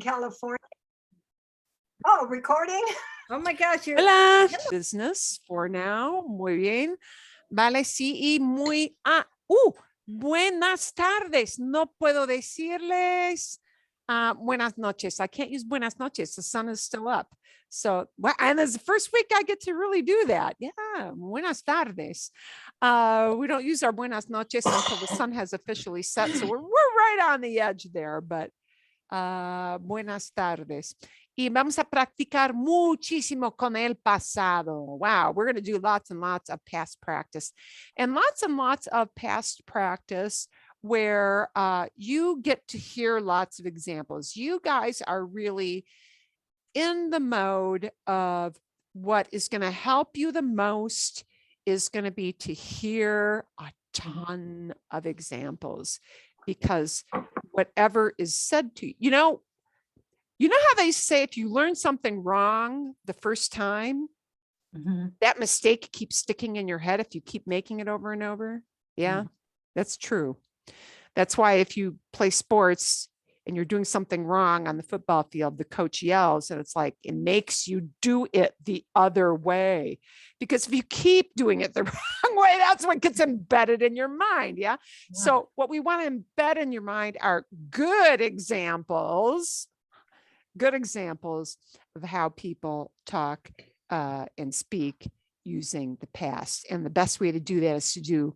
California. Oh, recording. Oh my gosh, you're Hola, business for now. Muy bien. Vale, sí, y buenas tardes. No puedo decirles buenas noches. I can't use buenas noches. The sun is still up. So, and it's the first week I get to really do that. Yeah, buenas tardes. We don't use our buenas noches until the sun has officially set. So we're right on the edge there, but buenas tardes. Y vamos a practicar muchísimo con el pasado. Wow, we're going to do lots and lots of past practice and lots of past practice where you get to hear lots of examples. You guys are really in the mode of what is going to help you the most is going to be to hear a ton of examples, because whatever is said to you, you know how they say if you learn something wrong the first time, that mistake keeps sticking in your head if you keep making it over and over. Yeah, that's true. That's why if you play sports and you're doing something wrong on the football field, the coach yells, and it's like, it makes you do it the other way. Because if you keep doing it the wrong way, that's what gets embedded in your mind. Yeah. So what we want to embed in your mind are good examples of how people talk and speak using the past. And the best way to do that is to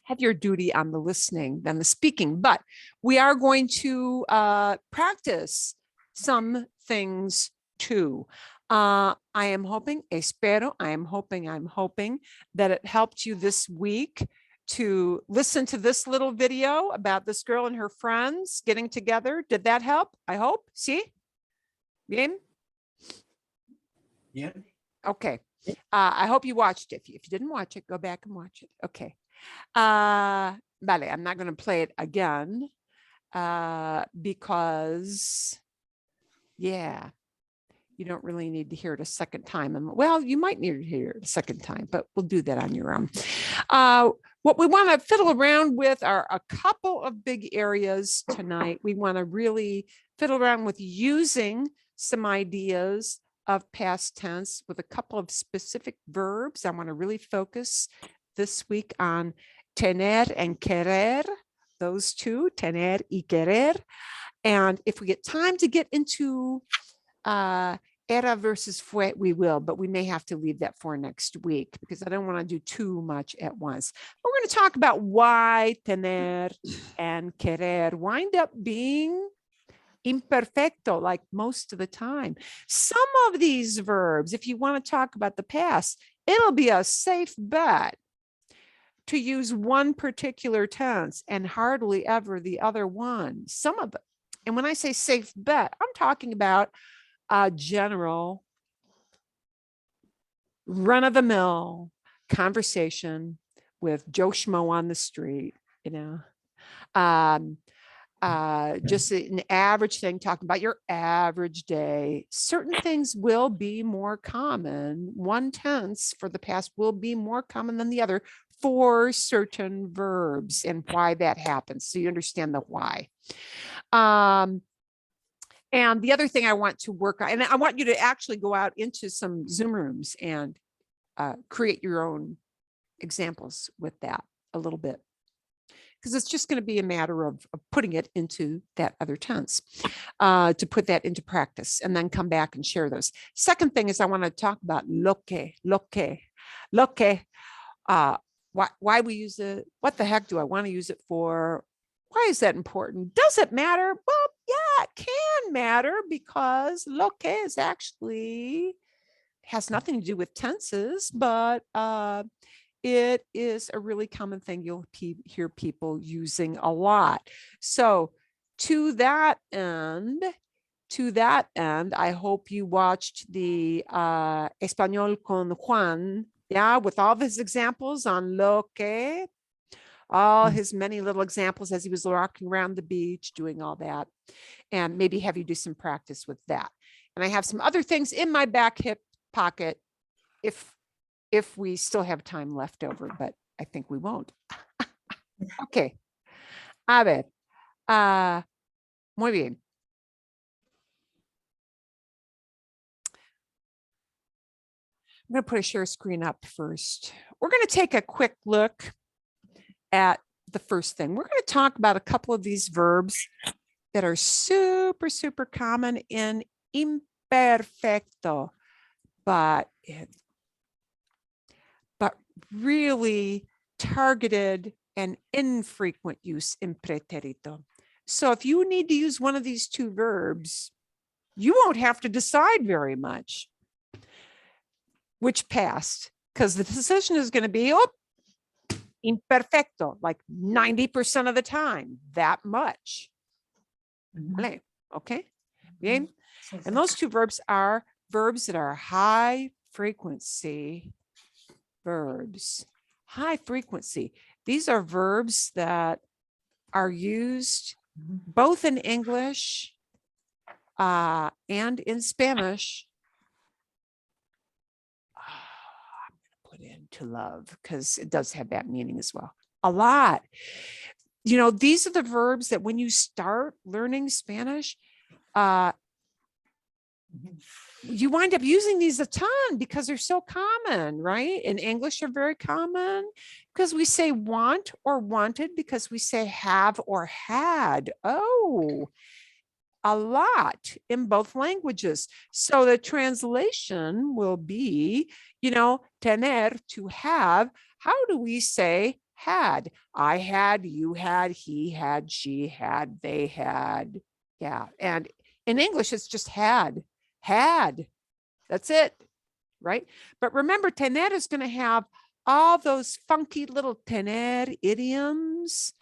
have your duty on the listening than the speaking. But we are going to practice some things too. I am hoping that it helped you this week to listen to this little video about this girl and her friends getting together. Did that help? I hope. See? Bien? Yeah. Okay. I hope you watched it. If you didn't watch it, go back and watch it. Okay. Vale, I'm not going to play it again because, yeah, you don't really need to hear it a second time. And well, you might need to hear it a second time, but we'll do that on your own. What we want to fiddle around with are a couple of big areas tonight. We want to really fiddle around with using some ideas of past tense with a couple of specific verbs. I want to really focus this week on tener and querer, those two, tener y querer. And if we get time to get into era versus fue, we will, but we may have to leave that for next week because I don't want to do too much at once. We're going to talk about why tener and querer wind up being imperfecto, like most of the time. Some of these verbs, if you want to talk about the past, it'll be a safe bet to use one particular tense and hardly ever the other one. Some of them. And when I say safe bet, I'm talking about a general run-of-the-mill conversation with Joe Schmo on the street, just an average thing, talking about your average day. Certain things will be more common. One tense for the past will be more common than the other for certain verbs and why that happens. So you understand the why. And the other thing I want to work on, and I want you to actually go out into some Zoom rooms and create your own examples with that a little bit, because it's just going to be a matter of putting it into that other tense, to put that into practice and then come back and share those. Second thing is I want to talk about lo que. Why we use it, what the heck do I want to use it for? Why is that important? Does it matter? Well, yeah, it can matter because lo que is actually has nothing to do with tenses, but it is a really common thing you'll hear people using a lot. So to that end, I hope you watched the Español con Juan, yeah, with all of his examples on lo que, all his many little examples as he was walking around the beach, doing all that, and maybe have you do some practice with that. And I have some other things in my back hip pocket if we still have time left over, but I think we won't. Okay. A ver. Muy bien. I'm going to put a share screen up first. We're going to take a quick look at the first thing. We're going to talk about a couple of these verbs that are super, super common in imperfecto, but really targeted and infrequent use in pretérito. So if you need to use one of these two verbs, you won't have to decide very much which past, because the decision is going to be, oh, imperfecto, like 90% of the time, that much. Vale, okay? Bien. And those two verbs are verbs that are high frequency verbs. High frequency. These are verbs that are used both in English and in Spanish. I'm going to put in to love because it does have that meaning as well. A lot. You know, these are the verbs that when you start learning Spanish, you wind up using these a ton because they're so common, right? In English, they're very common because we say want or wanted, because we say have or had. Oh, a lot in both languages. So the translation will be, you know, tener, to have. How do we say had? I had, you had, he had, she had, they had. Yeah. And in English, it's just had. That's it, right? But remember, tener is going to have all those funky little tener idioms.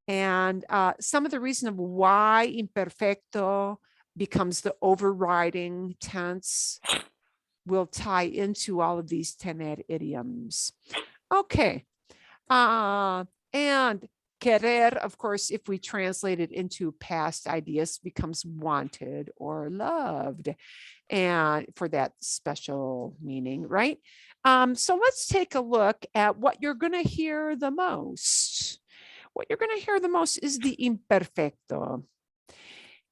And some of the reason of why imperfecto becomes the overriding tense will tie into all of these tener idioms. Okay. And querer, of course, if we translate it into past ideas, becomes wanted or loved, and for that special meaning, right? So let's take a look at what you're going to hear the most. What you're going to hear the most is the imperfecto.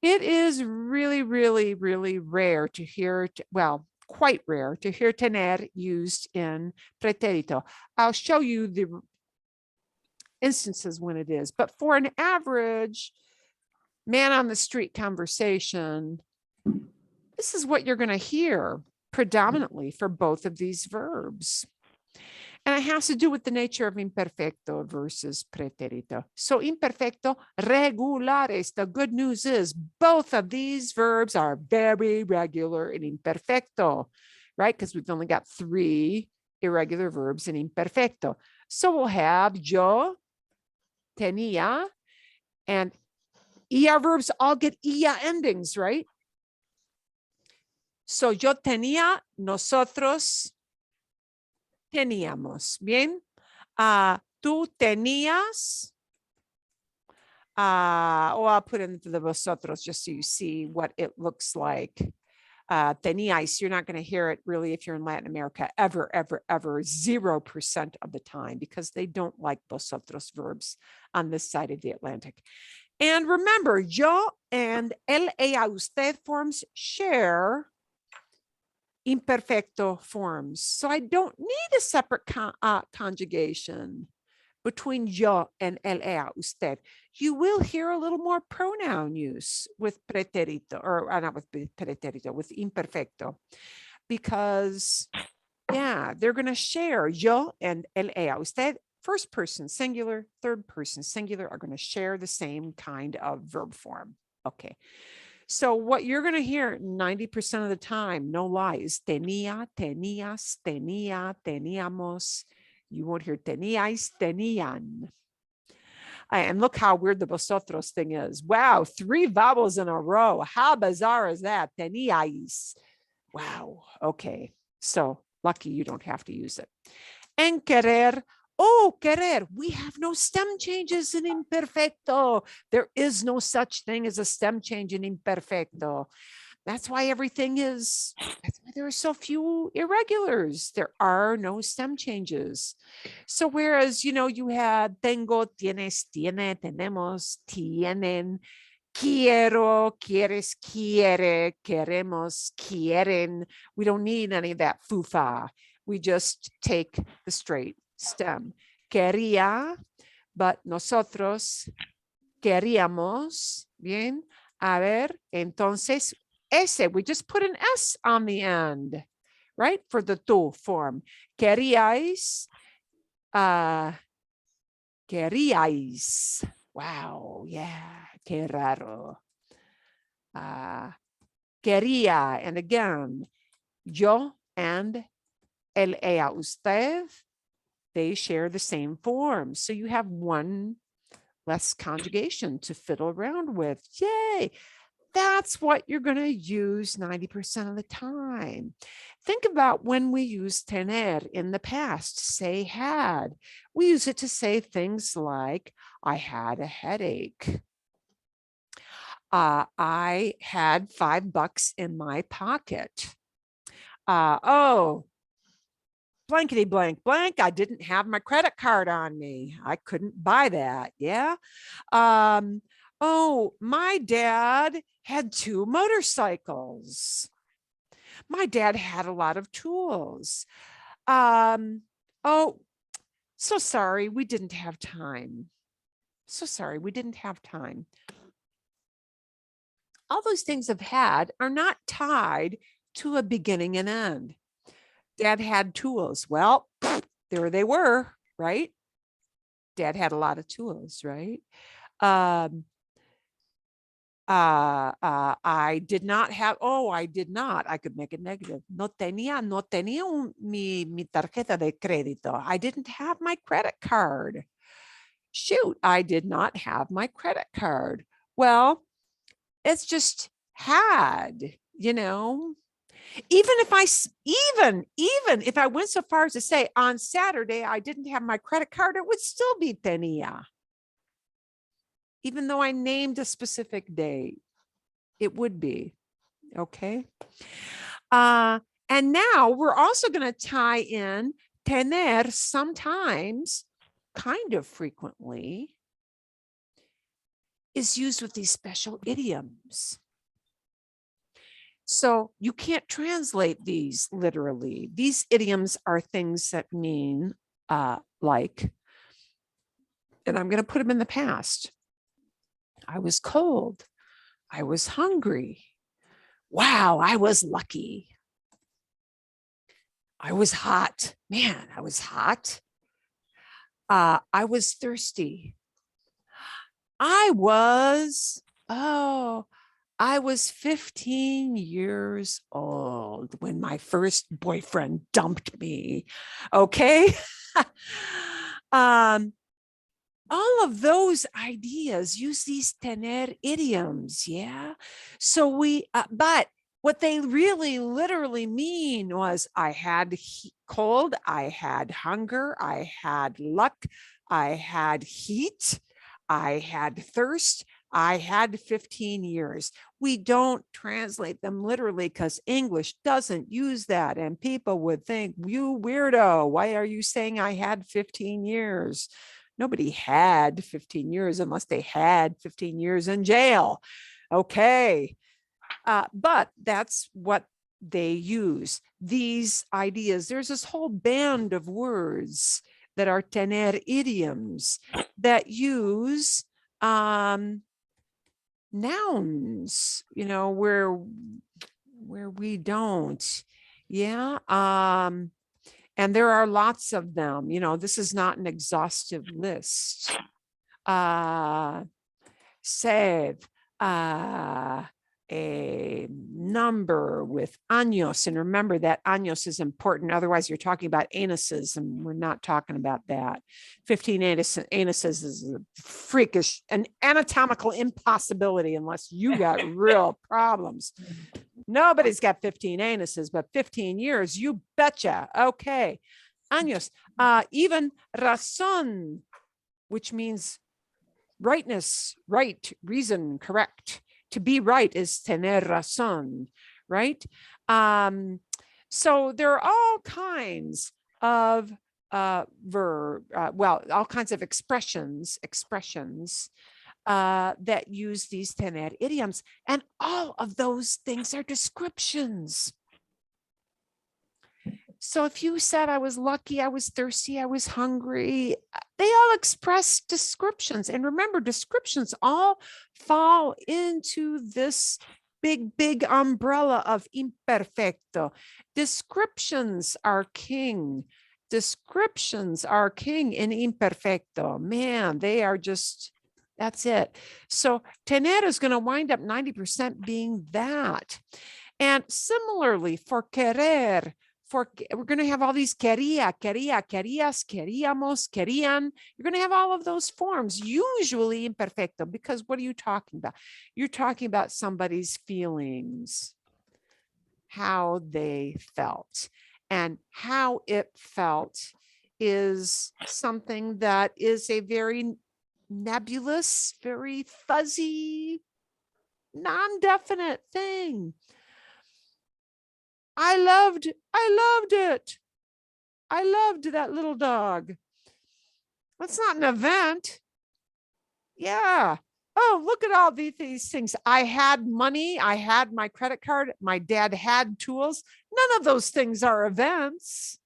It is really, really, really rare to hear, well, quite rare to hear tener used in pretérito. I'll show you the instances when it is, but for an average man on the street conversation, this is what you're going to hear predominantly for both of these verbs. And it has to do with the nature of imperfecto versus pretérito. So imperfecto, regulares. The good news is both of these verbs are very regular in imperfecto, right? Because we've only got 3 irregular verbs in imperfecto. So we'll have yo, tenía, and ia verbs all get ia endings, right? So yo tenía, nosotros teníamos. Bien. Tú tenías. I'll put in the vosotros just so you see what it looks like. Teníais, you're not going to hear it really if you're in Latin America ever, 0% of the time, because they don't like vosotros verbs on this side of the Atlantic. And remember, yo and el, ella, usted forms share imperfecto forms. So I don't need a separate conjugation between yo and el, ella, usted. You will hear a little more pronoun use with pretérito, or not with pretérito, with imperfecto, because, yeah, they're going to share. Yo and el, ella, usted, first person singular, third person singular, are going to share the same kind of verb form. Okay. So what you're going to hear 90% of the time, no lie, is tenía, tenías, tenía, teníamos. You won't hear teníais, tenían. And look how weird the vosotros thing is. Wow, 3 vowels in a row. How bizarre is that? Teníais. Wow. Okay. So lucky you don't have to use it. En querer. Oh, querer. We have no stem changes in imperfecto. There is no such thing as a stem change in imperfecto. That's why that's why there are so few irregulars. There are no stem changes. So whereas, you had tengo, tienes, tiene, tenemos, tienen, quiero, quieres, quiere, queremos, quieren. We don't need any of that fufa. we just take the straight stem. Quería, but nosotros queríamos. Bien. A ver, entonces, ese, we just put an S on the end, right? For the tú form. Queríais. Queríais. Wow, yeah, qué raro. Quería, and again, yo and el, ella, usted, they share the same form. So you have one less conjugation to fiddle around with. Yay. That's what you're going to use 90% of the time. Think about when we use tener in the past, say had. We use it to say things like, I had a headache. I had $5 in my pocket. Oh, blankety blank blank. I didn't have my credit card on me. I couldn't buy that. Yeah. Oh, my dad had 2 motorcycles. My dad had a lot of tools. Oh, so sorry, we didn't have time. So sorry, we didn't have time. All those things I've had are not tied to a beginning and end. Dad had tools. Well, there they were, right? Dad had a lot of tools, right? I did not have, I did not. I could make it negative. No tenía mi tarjeta de crédito. I didn't have my credit card. Shoot, I did not have my credit card. Well, it's just had, even if I went so far as to say on Saturday, I didn't have my credit card, it would still be tenía. Even though I named a specific date, it would be, okay? And now we're also going to tie in tener sometimes, kind of frequently, is used with these special idioms. So you can't translate these literally. These idioms are things that mean like, and I'm going to put them in the past. I was cold. I was hungry. Wow, I was lucky. I was hot. Man, I was hot. I was thirsty. I was 15 years old when my first boyfriend dumped me. Okay. All of those ideas use these tener idioms. Yeah. So but what they really literally mean was I had cold, I had hunger, I had luck, I had heat, I had thirst, I had 15 years. We don't translate them literally because English doesn't use that. And people would think, you weirdo, why are you saying I had 15 years? Nobody had 15 years unless they had 15 years in jail. Okay. But that's what they use. These ideas, there's this whole band of words that are tener idioms that use nouns, where we don't. Yeah. And there are lots of them. This is not an exhaustive list. Save a number with años. And remember that años is important. Otherwise, you're talking about anuses, and we're not talking about that. 15 anuses is a freakish, an anatomical impossibility unless you got real problems. Nobody's got 15 anuses, but 15 years, you betcha. Okay. Años. Even razón, which means rightness, right, reason, correct. To be right is tener razón, right? So there are all kinds of all kinds of expressions that use these tener idioms, and all of those things are descriptions. So if you said I was lucky, I was thirsty, I was hungry, they all express descriptions. And remember, descriptions all fall into this big umbrella of imperfecto. Descriptions are king. Descriptions are king in imperfecto. Man, they are just, that's it. So tener is going to wind up 90% being that. And similarly for querer, we're going to have all these quería, querías, queríamos, querían. You're going to have all of those forms, usually imperfecto, because what are you talking about? You're talking about somebody's feelings, how they felt, and how it felt is something that is a very nebulous, very fuzzy, non-definite thing. I loved it. I loved that little dog. That's not an event. Yeah. Oh, look at all these things. I had money. I had my credit card. My dad had tools. None of those things are events.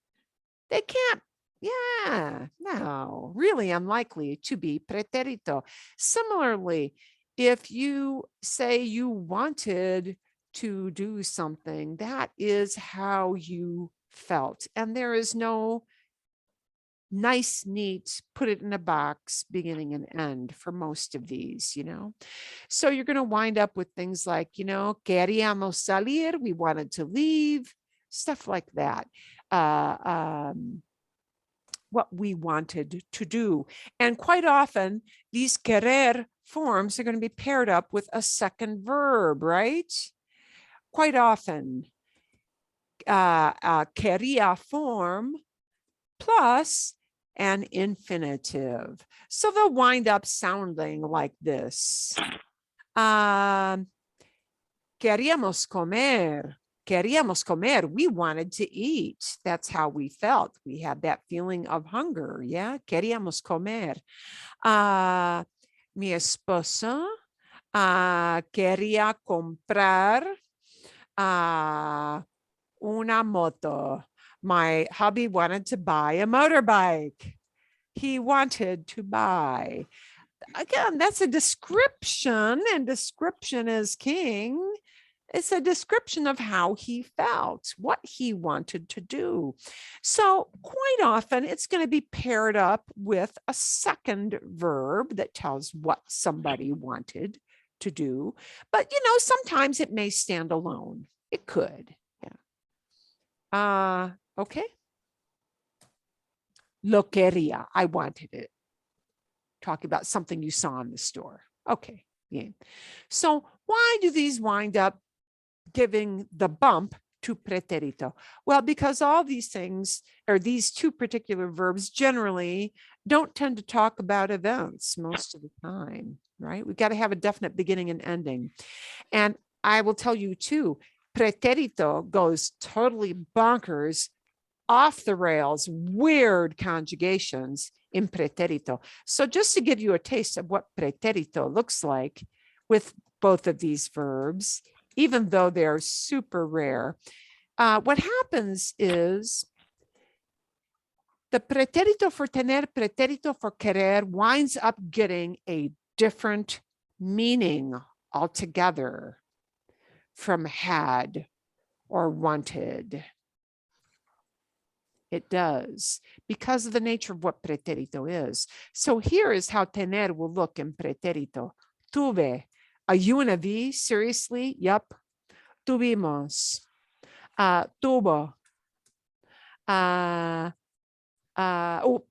They can't. Yeah, no, really unlikely to be pretérito. Similarly, if you say you wanted to do something, that is how you felt. And there is no nice, neat, put it in a box, beginning and end for most of these, So you're going to wind up with things like, queríamos salir, we wanted to leave, stuff like that. What we wanted to do. And quite often, these querer forms are going to be paired up with a second verb, right? Quite often, quería form plus an infinitive. So they'll wind up sounding like this. Queríamos comer. Queríamos comer. We wanted to eat. That's how we felt. We had that feeling of hunger. Yeah. Queríamos comer. Mi esposa quería comprar una moto. My hubby wanted to buy a motorbike. He wanted to buy. Again, that's a description, and description is king. It's a description of how he felt, what he wanted to do. So quite often it's going to be paired up with a second verb that tells what somebody wanted to do. But, sometimes it may stand alone. It could. Yeah. Okay. Lo quería. I wanted it. Talk about something you saw in the store. Okay. Yeah. So why do these wind up giving the bump to pretérito? Well, because all these things, or these two particular verbs, generally don't tend to talk about events most of the time, right? We've got to have a definite beginning and ending. And I will tell you too, pretérito goes totally bonkers, off the rails, weird conjugations in pretérito. So just to give you a taste of what pretérito looks like with both of these verbs, even though they're super rare, what happens is the pretérito for tener, pretérito for querer winds up getting a different meaning altogether from had or wanted. It does, because of the nature of what pretérito is. So here is how tener will look in pretérito. Tuve. A U and a V? Seriously? Yup. Tuvimos. Tuvo. Oh,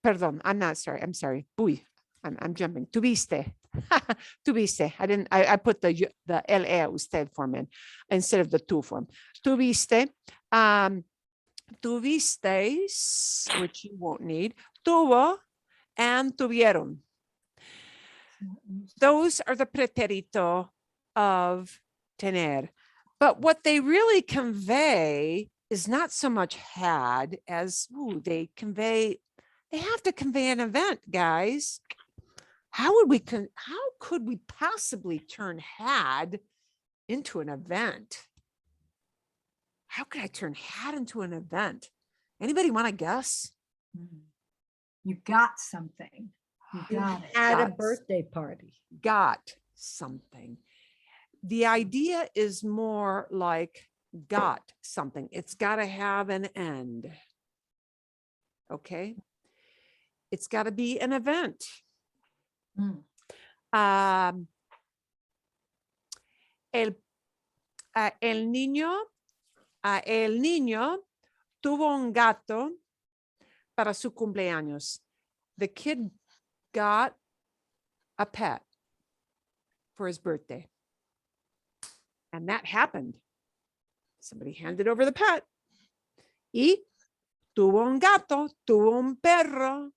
perdón. I'm not sorry. I'm sorry. Uy, I'm jumping. Tuviste. Tuviste. I put the LE usted form in instead of the tu form. Tuviste. Tuvisteis, which you won't need, tuvo and tuvieron. Those are the pretérito of tener. But what they really convey is not so much had as they have to convey an event, guys. How could we possibly turn had into an event? How could I turn had into an event? Anybody want to guess? You got something. You got it. At a Got- birthday party. Got something. The idea is more like got something. It's got to have an end. Okay. It's got to be an event. Mm. El niño tuvo un gato para su cumpleaños. The kid got a pet for his birthday. And that happened. Somebody handed over the pet. Y tuvo un gato, tuvo un perro,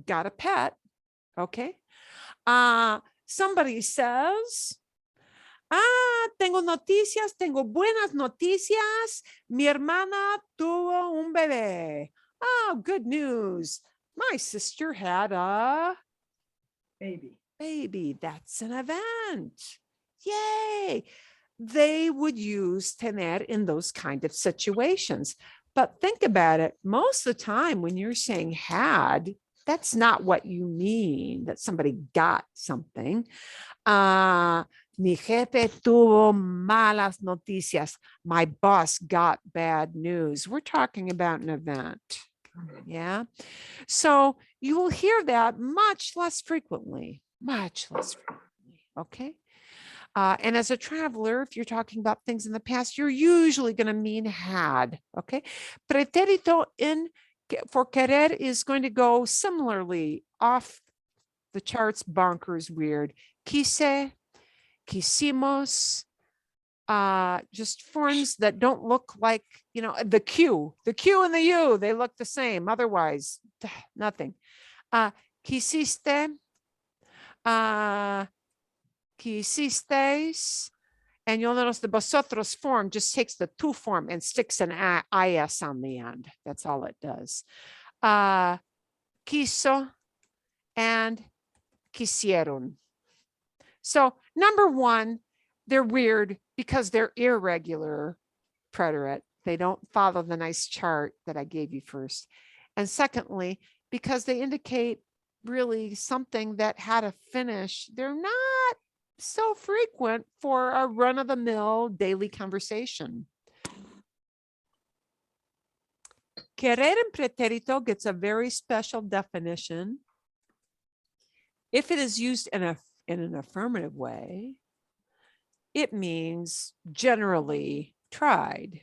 got a pet. Okay. Somebody says, tengo noticias, tengo buenas noticias. Mi hermana tuvo un bebé. Oh, good news. My sister had a baby. That's an event. Yay. They would use tener in those kind of situations. But think about it. Most of the time when you're saying had, that's not what you mean, that somebody got something. Mi jefe tuvo malas noticias. My boss got bad news. We're talking about an event. Yeah. So you will hear that much less frequently. Okay. And as a traveler, if you're talking about things in the past, you're usually going to mean had. Okay. Pretérito for querer is going to go similarly off the charts, bonkers, weird. Quise, quisimos, just forms that don't look like, the Q and the U, they look the same. Otherwise, nothing. Quisiste, quisisteis, and you'll notice the vosotros form just takes the tu form and sticks an is on the end. That's all it does. Quiso and quisieron. So number one, they're weird because they're irregular preterite. They don't follow the nice chart that I gave you first. And secondly, because they indicate really something that had a finish, they're not so frequent for a run-of-the-mill daily conversation. Querer en pretérito gets a very special definition if it is used in an affirmative way. It means generally tried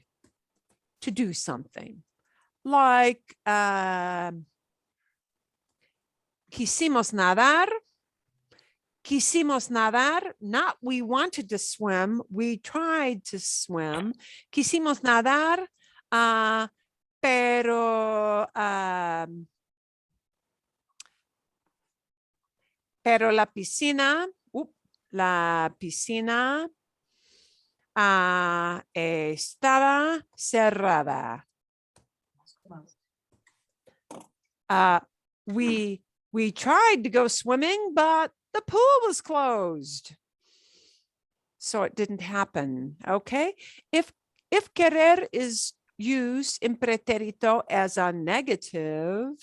to do something, like quisimos nadar, not we wanted to swim, we tried to swim. Quisimos nadar, pero la piscina estaba cerrada. We tried to go swimming, but the pool was closed. So it didn't happen. Okay. If querer is used in pretérito as a negative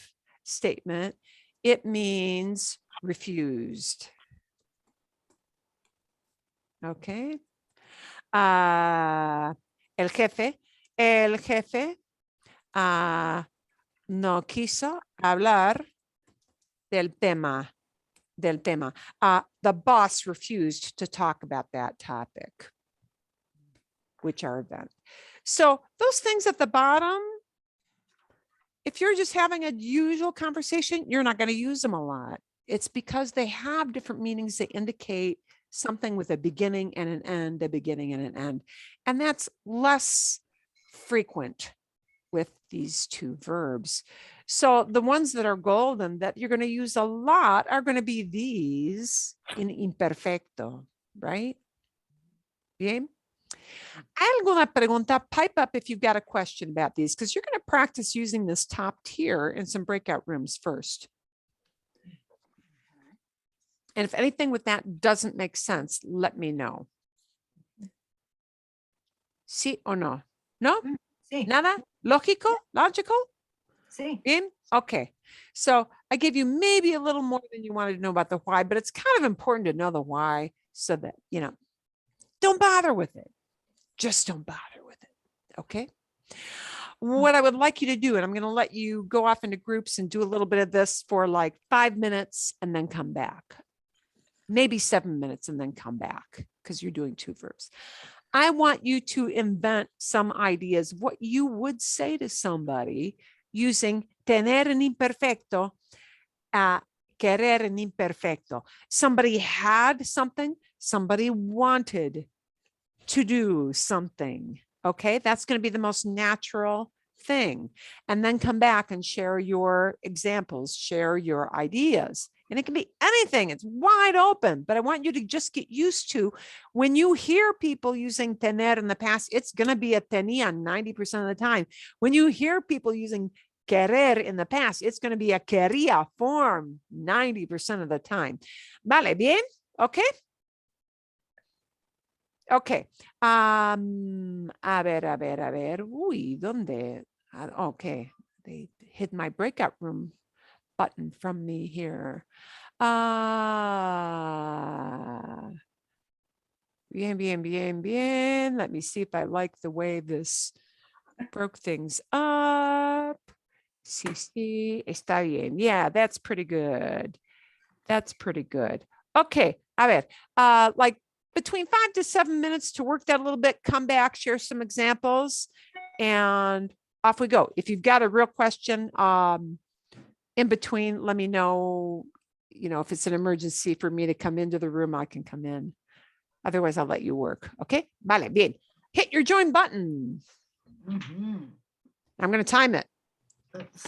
statement, it means refused. Okay. El jefe no quiso hablar del tema. The boss refused to talk about that topic, which are event. So those things at the bottom, if you're just having a usual conversation, you're not going to use them a lot. It's because they have different meanings. They indicate something with a beginning and an end, a beginning and an end. And that's less frequent with these two verbs. So the ones that are golden that you're going to use a lot are going to be these in imperfecto, right? Bien. ¿Alguna pregunta? Pipe up if you've got a question about these, because you're going to practice using this top tier in some breakout rooms first. And if anything with that doesn't make sense, let me know. Sí o no? No? Sí. Nada? Lógico? Logical? See, In? Okay. So I gave you maybe a little more than you wanted to know about the why, but it's kind of important to know the why so that, don't bother with it. Just don't bother with it. Okay. What I would like you to do, and I'm going to let you go off into groups and do a little bit of this for like 5 minutes and then come back. Maybe 7 minutes and then come back because you're doing two verbs. I want you to invent some ideas, what you would say to somebody using tener en imperfecto, querer en imperfecto. Somebody had something, somebody wanted to do something. Okay, that's going to be the most natural thing. And then come back and share your examples, share your ideas. And it can be anything, it's wide open. But I want you to just get used to when you hear people using tener in the past, it's going to be a tenía 90% of the time. When you hear people using querer in the past, it's going to be a quería form 90% of the time. Vale, bien? Okay. Ok. A ver. Uy, ¿dónde? Okay. They hid my breakout room button from me here. Bien. Let me see if I like the way this broke things up. Sí, está bien. Yeah, that's pretty good. That's pretty good. Okay. A ver, like between 5 to 7 minutes to work that a little bit, come back, share some examples, and off we go. If you've got a real question in between, let me know, if it's an emergency for me to come into the room, I can come in. Otherwise, I'll let you work. Okay? Vale, bien. Hit your join button. mhm. I'm going to time it. Oops.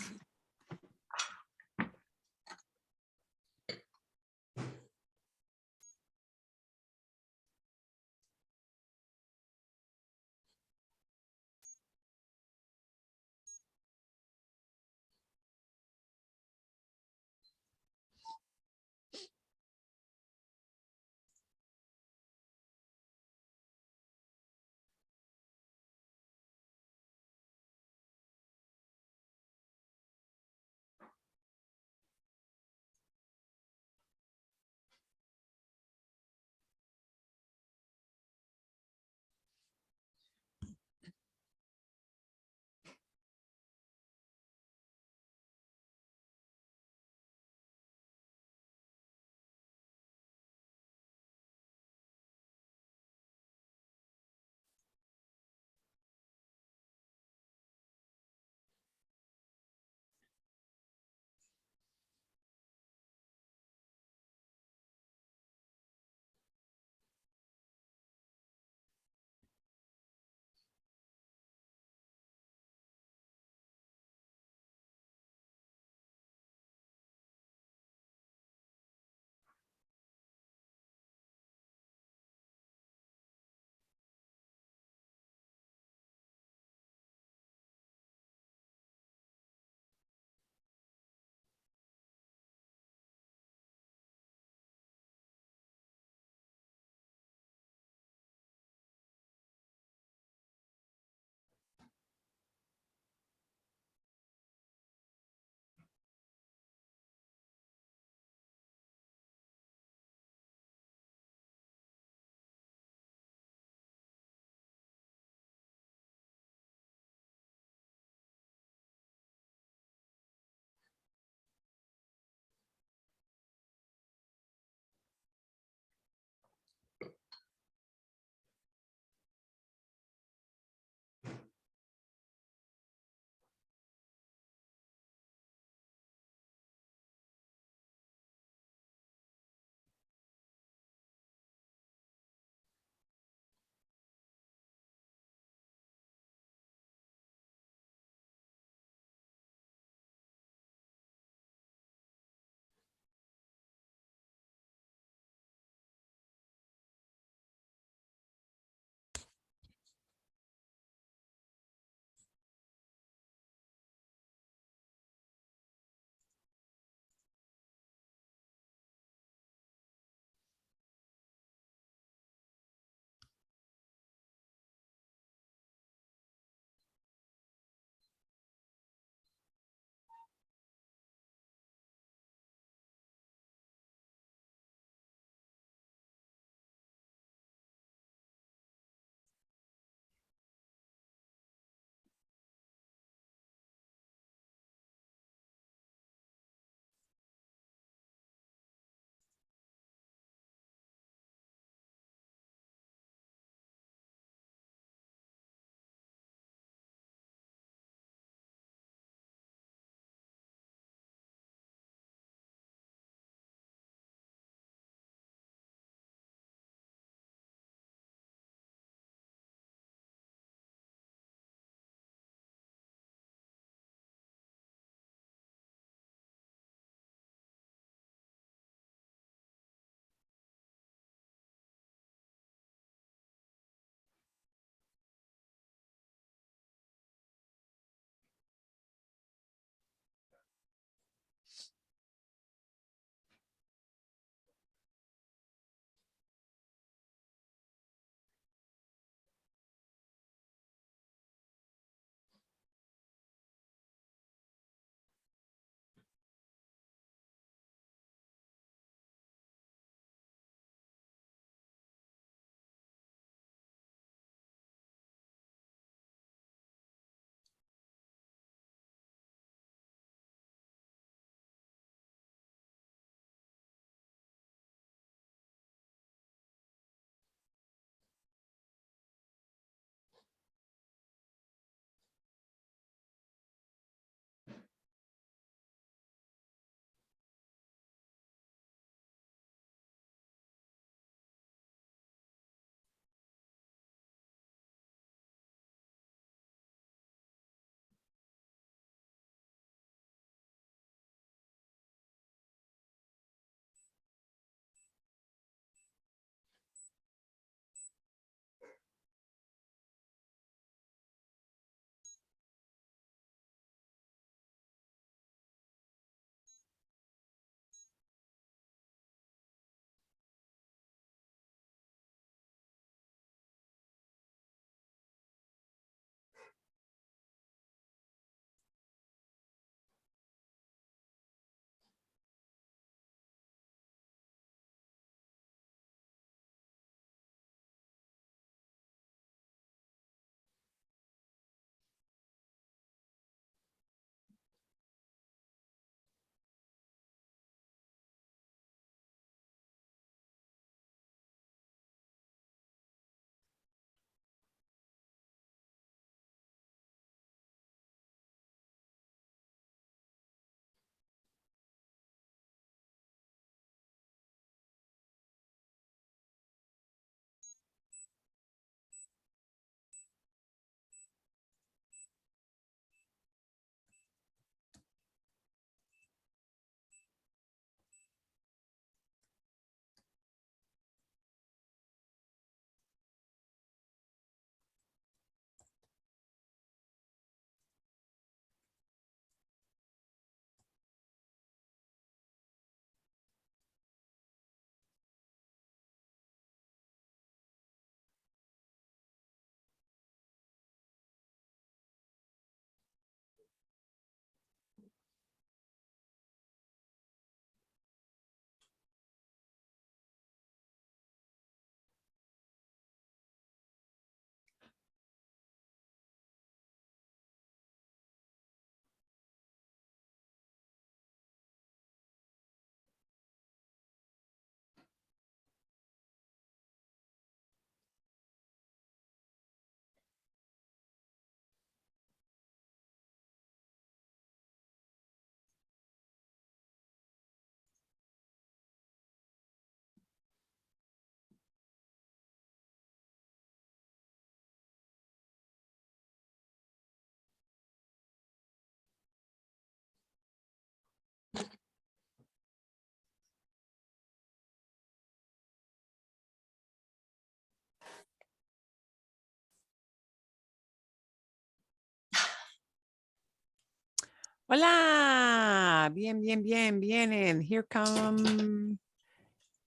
Hola. Bien, bien, bien, vienen. Here come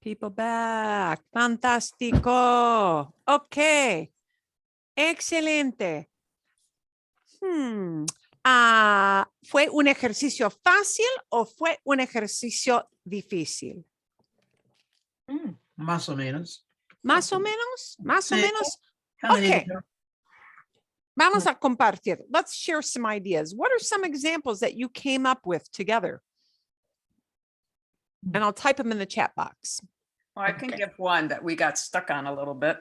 people back. Fantástico. Ok. Excelente. ¿Fue un ejercicio fácil o fue un ejercicio difícil? Más o menos. Más o menos, más o Sí. menos. Kind of need Okay. to go. Vamos a compartir. Let's share some ideas. What are some examples that you came up with together? And I'll type them in the chat box. Well, I can give one that we got stuck on a little bit.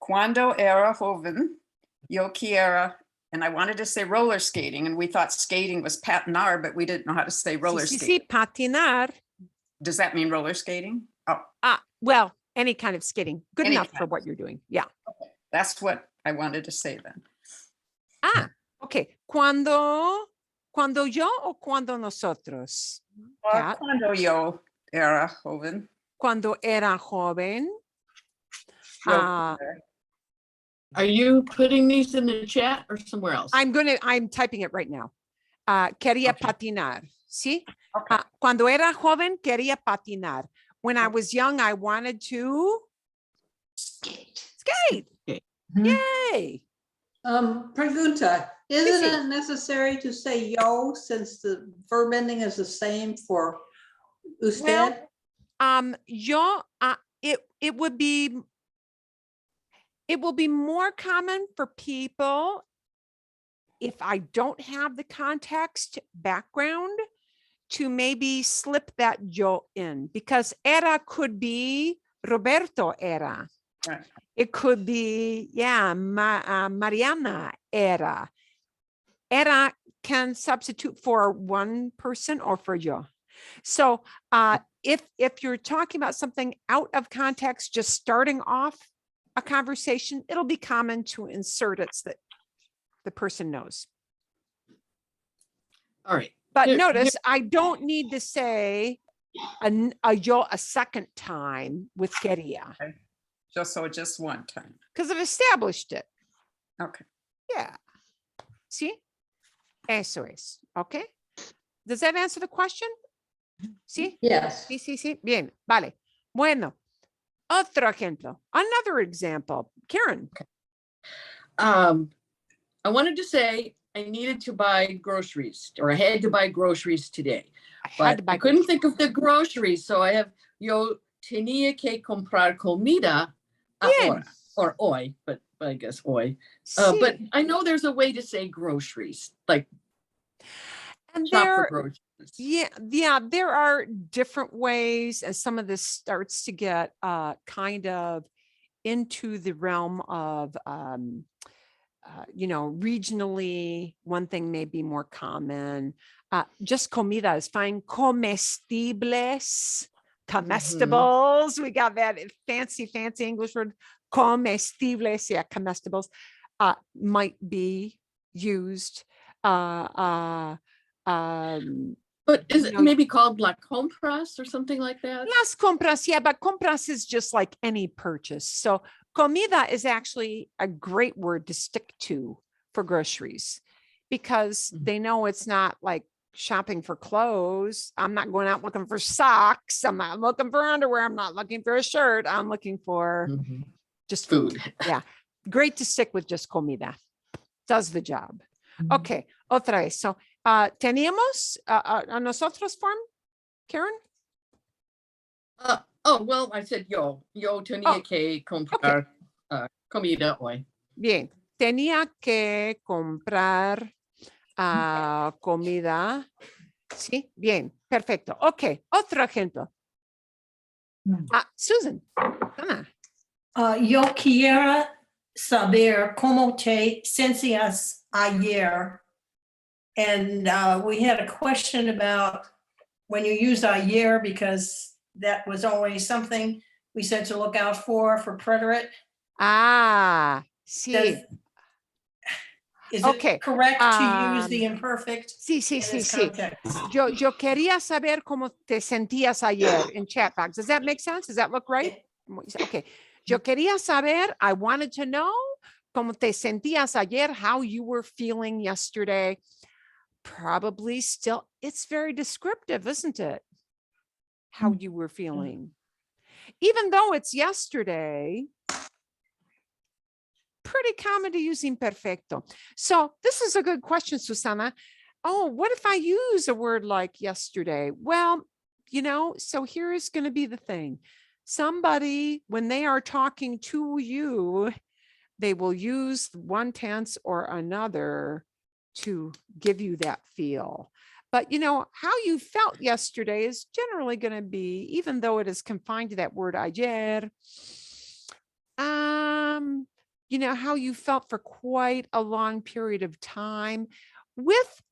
Cuando era joven, yo quiera, and I wanted to say roller skating, and we thought skating was patinar, but we didn't know how to say roller Sí, skating. patinar. Does that mean roller skating? Oh, Well, any kind of skating. Good Any enough for kind. what you're doing. Yeah. that's what I wanted to say then. Okay. Cuando yo o cuando nosotros? Pat? Cuando yo era joven. Cuando era joven. yo Ah, quiera. Are you putting these in the chat or somewhere else? I'm typing it right now. Quería Okay. patinar. ¿Sí? Okay. Cuando era joven, quería patinar. When I was young, I wanted to skate. Okay. Yay. Pregunta, Sí, isn't sí. it necessary to say yo since the verb ending is the same for usted? It will be more common for people if I don't have the context background to maybe slip that yo in, because era could be Roberto era. Right. It could be, Mariana era. Era can substitute for one person or for yo. So if you're talking about something out of context, just starting off a conversation, it'll be common to insert it so that the person knows. All right. But Here- notice, I don't need to say a yo a second time with quería Just one time. because I've established it. Okay. Yeah. See? Eso es. Okay. Does that answer the question? See? Yes. Sí, sí, sí. Bien. Vale. Bueno. Otro ejemplo. Another example. Karen. I wanted to say I needed to buy groceries, or I had to buy groceries today, I had but to buy I couldn't think of the groceries, so I have yo tenía que comprar comida ahora, or hoy, but I guess hoy. But Sí. I know there's a way to say groceries, like And shop for there, groceries. yeah, there are different ways, and some of this starts to get kind of into the realm of regionally, one thing may be more common. Just comida is fine. Comestibles, comestibles. We got that fancy English word. Comestibles, yeah, comestibles might be used. But is you it know- maybe called la compras or something like that? Las compras, yeah, but compras is just like any purchase. So comida is actually a great word to stick to for groceries because Mhm. they know it's not like shopping for clothes. I'm not going out looking for socks. I'm not looking for underwear. I'm not looking for a shirt. I'm looking for Mhm. just food. Food. Yeah. Great to stick with just comida. Does the job. Okay. Otra vez. So, teníamos a nosotros form, Karen? Oh, well, I said yo tenía que comprar comida hoy. Bien. Tenía que comprar comida. Sí, bien. Perfecto. Ok. Otro ejemplo. Susan. Toma. Yo quiero saber cómo te sentías ayer. And we had a question about when you use ayer, because that was always something we said to look out for preterite. Sí. Does- Is Okay, it correct to use the imperfect Sí, sí, in sí, this sí. context? Yo quería saber cómo te sentías ayer in chat box. Does that make sense? Does that look right? Okay. Yo quería saber, I wanted to know cómo te sentías ayer, how you were feeling yesterday. probably still, it's very descriptive, isn't it? How you were feeling. Even though it's yesterday, pretty common to use imperfecto. So this is a good question, Susana. Oh, what if I use a word like yesterday? Well, so here's going to be the thing. Somebody, when they are talking to you, they will use one tense or another to give you that feel. But how you felt yesterday is generally going to be, even though it is confined to that word ayer, how you felt for quite a long period of time, with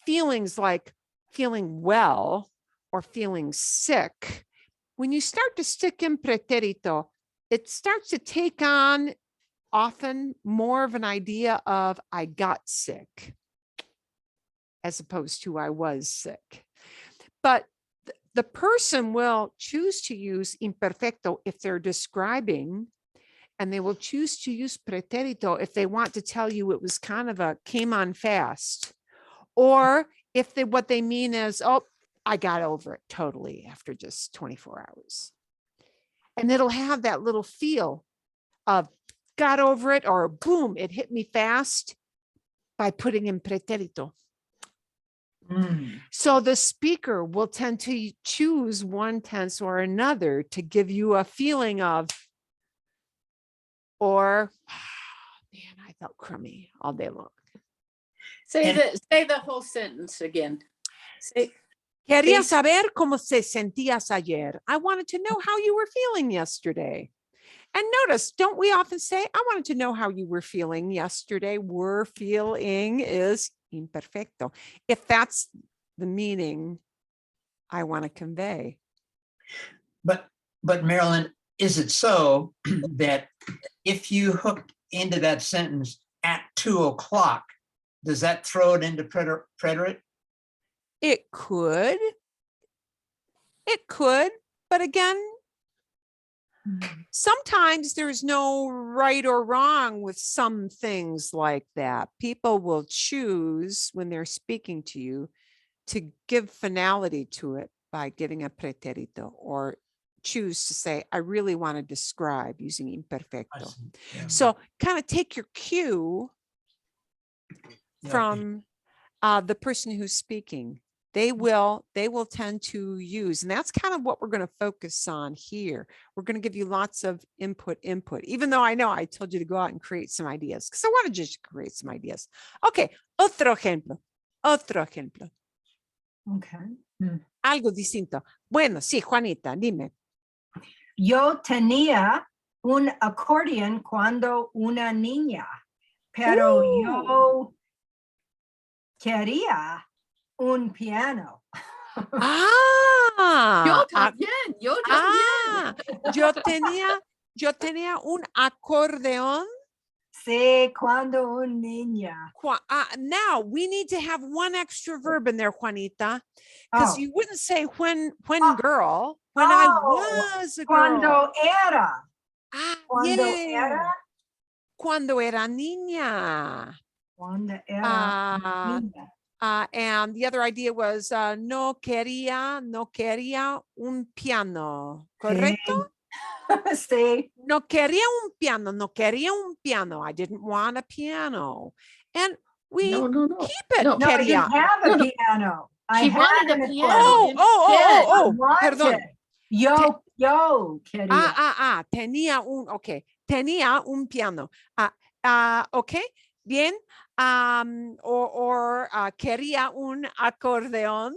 feelings like feeling well or feeling sick. When you start to stick in pretérito, it starts to take on often more of an idea of I got sick, as opposed to I was sick. But the person will choose to use imperfecto if they're describing, and they will choose to use pretérito if they want to tell you it was kind of came on fast, or if what they mean is, oh, I got over it totally after just 24 hours. And it'll have that little feel of got over it, or boom, it hit me fast, by putting in pretérito. So the speaker will tend to choose one tense or another to give you a feeling of, or, man, I felt crummy all day long. Say the whole sentence again. Quería saber cómo se sentías ayer. I wanted to know how you were feeling yesterday. And notice, don't we often say, I wanted to know how you were feeling yesterday? Were feeling is imperfecto, if that's the meaning I want to convey. But Marilyn, is it so that if you hook into that sentence at 2:00, does that throw it into preterite? It could, but again, sometimes there's no right or wrong with some things like that. People will choose when they're speaking to you to give finality to it by giving a pretérito, or choose to say, I really want to describe using imperfecto. Yeah. So kind of take your cue from the person who's speaking. They will tend to use, and that's kind of what we're going to focus on here. We're going to give you lots of input, even though I know I told you to go out and create some ideas, because I wanted you to create some ideas. Okay, otro ejemplo. Okay. Algo distinto. Bueno, sí, Juanita, dime. Yo tenía un acordeón cuando una niña, pero yo quería un piano. Yo también. Yo tenía un acordeón. Sí, cuando una niña. Now we need to have one extra verb in there, Juanita, because you wouldn't say when girl, when I was a girl. Cuando era. Cuando Yeah. era. Cuando era niña. Cuando era niña. And the other idea was no quería un piano, ¿correcto? Sí. No quería un piano. I didn't want a piano. And we keep it. No, I didn't have a piano. She wanted a piano. Perdón. Yo quería. Tenía un piano. Okay, bien. Quería un acordeón.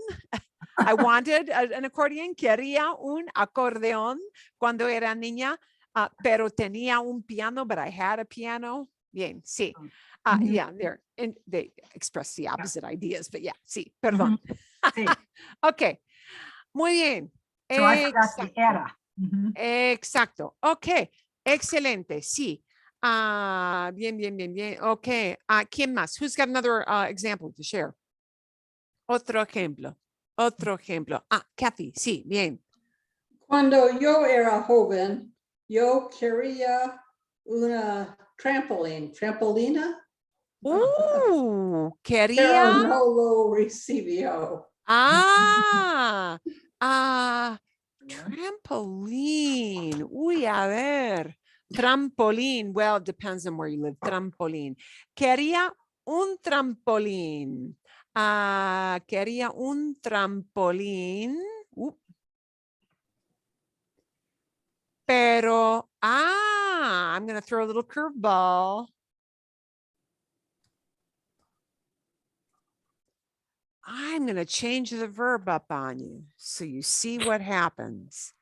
I wanted an accordion. Quería un acordeón cuando era niña, pero tenía un piano, but I had a piano. Bien, sí. Yeah, they express the opposite ideas, but yeah, sí, perdón. Sí. Okay, muy bien. So I forgot the era. Exacto. Okay, excelente. Sí. Bien. Okay. ¿Quién más? Who's got another example to share? Otro ejemplo. Kathy. Sí, bien. Cuando yo era joven, yo quería una trampolina. Pero Quería. no lo recibió. Ah, trampoline. Uy, a ver. Trampolín. Well, it depends on where you live. Trampolín. Quería un trampolín. Quería un trampolín. Pero, I'm going to throw a little curveball. I'm going to change the verb up on you so you see what happens.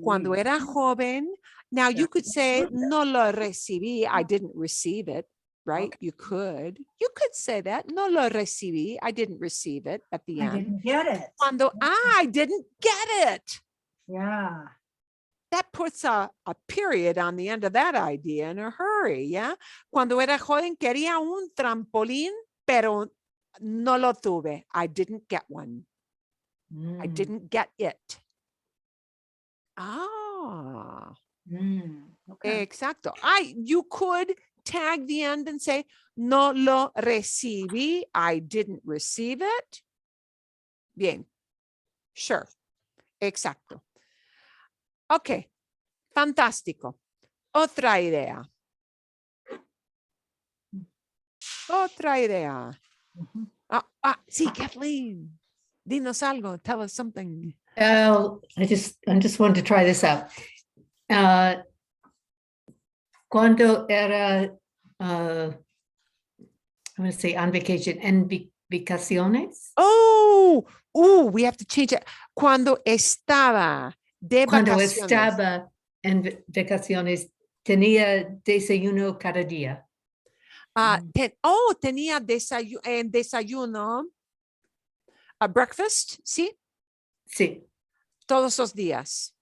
Cuando era joven, now you could say, no lo recibí, I didn't receive it, right? Okay. You could say that, no lo recibí, I didn't receive it at the I end. didn't get it. Cuando I didn't get it, Yeah. that puts a period on the end of that idea in a hurry, yeah? Cuando era joven, quería un trampolín, pero no lo tuve. I didn't get one. I Mm, didn't get it. Ah, okay. exacto. You could tag the end and say, no lo recibí. I didn't receive it. Bien. Sure. Exacto. Ok. Fantástico. Otra idea. Otra idea. Mhm. Sí, Kathleen. Dinos algo. Tell us something. I just wanted to try this out. Cuando era, I'm going to say on vacation, en vacaciones. Oh, we have to change it. Cuando estaba de Cuando vacaciones. estaba en vacaciones, tenía desayuno cada día. Tenía desayuno, breakfast, ¿sí? Sí. Todos los días.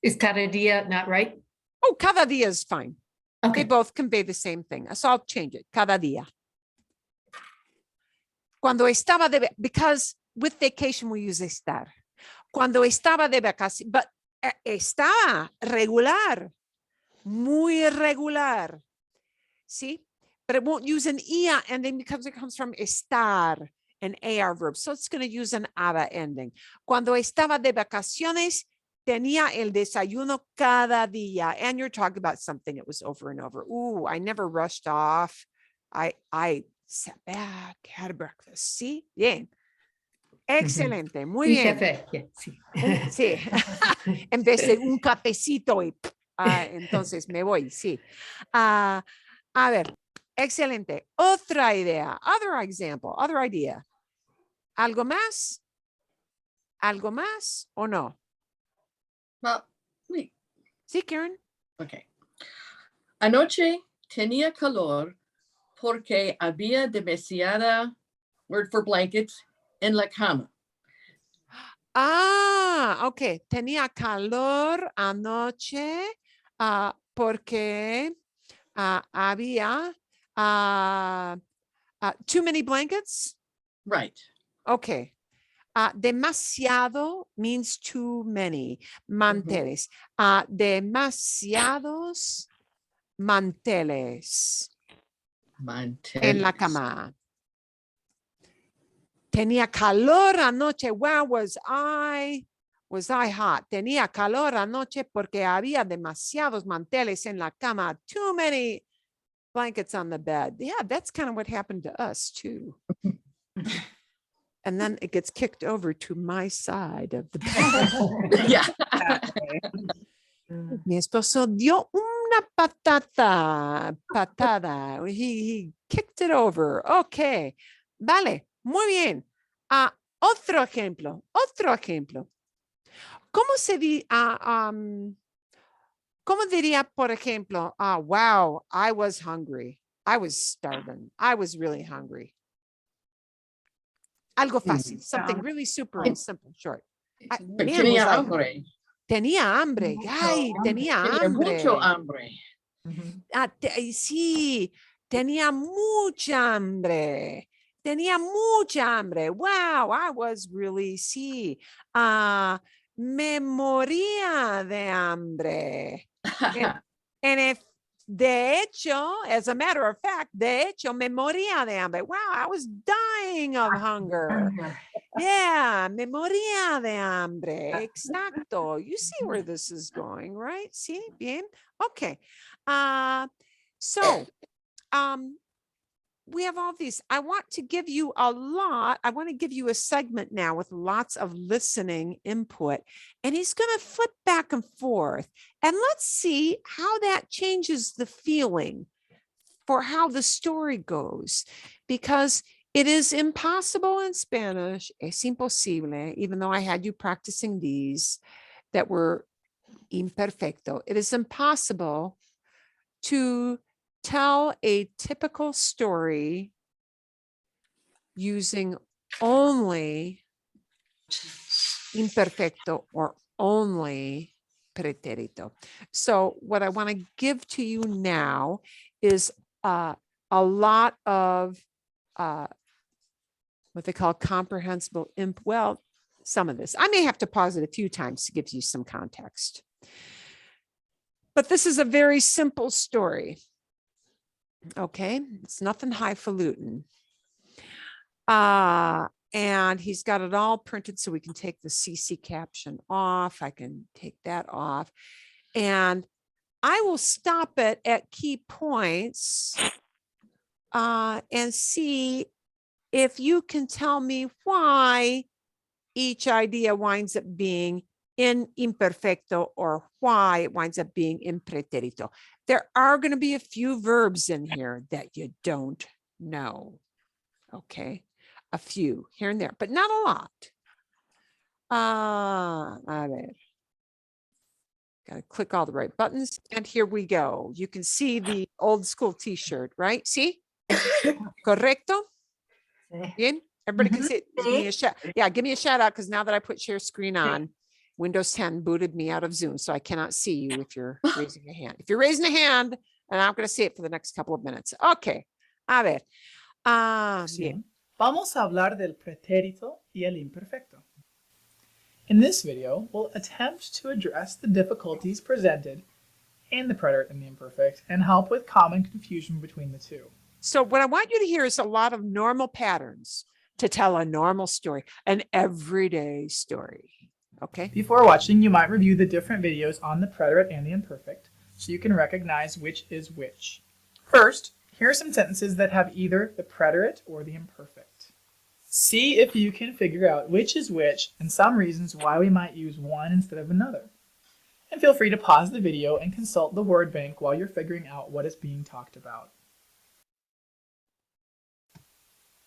Is cada día not right? Oh, cada día is fine. They Okay. both convey the same thing. So I'll change it. Cada día. Cuando estaba because with vacation we use estar. Cuando estaba de vacaciones, but estaba regular, muy regular. See, but it won't use an ia ending because it comes from estar, an AR verb. So it's going to use an aba ending. Cuando estaba de vacaciones, tenía el desayuno cada día. And you're talking about something that was over and over. Ooh, I never rushed off. I sat back, had a breakfast. See, bien. Excelente, muy Un bien. café. Yeah, sí. Sí, en vez de un cafecito y entonces me voy, sí. A ver, excelente. Otra idea, other example, other idea. ¿Algo más? ¿Algo más o no? Well, wait, Sí, Karen. okay. Anoche tenía calor porque había demasiada, word for blankets, en la cama. Ok. Tenía calor anoche porque había too many blankets. Right. Okay. Demasiado means too many manteles. Demasiados manteles en la cama. Tenía calor anoche. Wow, was I hot? Tenía calor anoche porque había demasiados manteles en la cama. Too many blankets on the bed. Yeah, that's kind of what happened to us too. And then it gets kicked over to my side of the bed. Yeah. Mi esposo dio una patada. He kicked it over. Okay. Vale. Muy bien. Otro ejemplo. ¿Cómo se cómo diría, por ejemplo, wow, I was hungry. I was starving. I was really hungry. Algo fácil, something really super and simple, short. But Man, tenía was I- hambre. Tenía hambre. Ay, tenía Tenía mucho hambre. hambre. Sí, tenía mucha hambre. Tenía mucha hambre. Wow, I was really, sí. Me moría de hambre. And if De hecho, as a matter of fact, de hecho, me moría de hambre. Wow, I was dying of hunger. Yeah, me moría de hambre. Exacto. You see where this is going, right? See, bien. Okay. So, we have all these. I want to give you a lot. I want to give you a segment now with lots of listening input. And he's going to flip back and forth. And let's see how that changes the feeling for how the story goes. Because it is impossible in Spanish. Es imposible, even though I had you practicing these that were imperfecto. It is impossible to tell a typical story using only imperfecto or only pretérito. So what I want to give to you now is a lot of what they call comprehensible well, some of this. I may have to pause it a few times to give you some context. But this is a very simple story. Okay, it's nothing highfalutin. And he's got it all printed so we can take the CC caption off. I can take that off. And I will stop it at key points and see if you can tell me why each idea winds up being in imperfecto or why it winds up being in pretérito. There are going to be a few verbs in here that you don't know. Okay, a few here and there, but not a lot. A ver. Got to click all the right buttons. And here we go. You can see the old school t-shirt, right? See? Correcto? Bien? Everybody can see it. Give me a shout. Yeah, give me a shout out because now that I put share screen on, Windows 10 booted me out of Zoom, so I cannot see you if you're raising a hand. If you're raising a hand, and I'm going to see it for the next couple of minutes. Okay. A ver. Bien. Vamos a hablar del pretérito y el imperfecto. In this video, we'll attempt to address the difficulties presented in the preterite and the imperfect and help with common confusion between the two. So what I want you to hear is a lot of normal patterns to tell a normal story, an everyday story. Okay. Before watching, you might review the different videos on the preterite and the imperfect so you can recognize which is which. First, here are some sentences that have either the preterite or the imperfect. See if you can figure out which is which and some reasons why we might use one instead of another. And feel free to pause the video and consult the word bank while you're figuring out what is being talked about.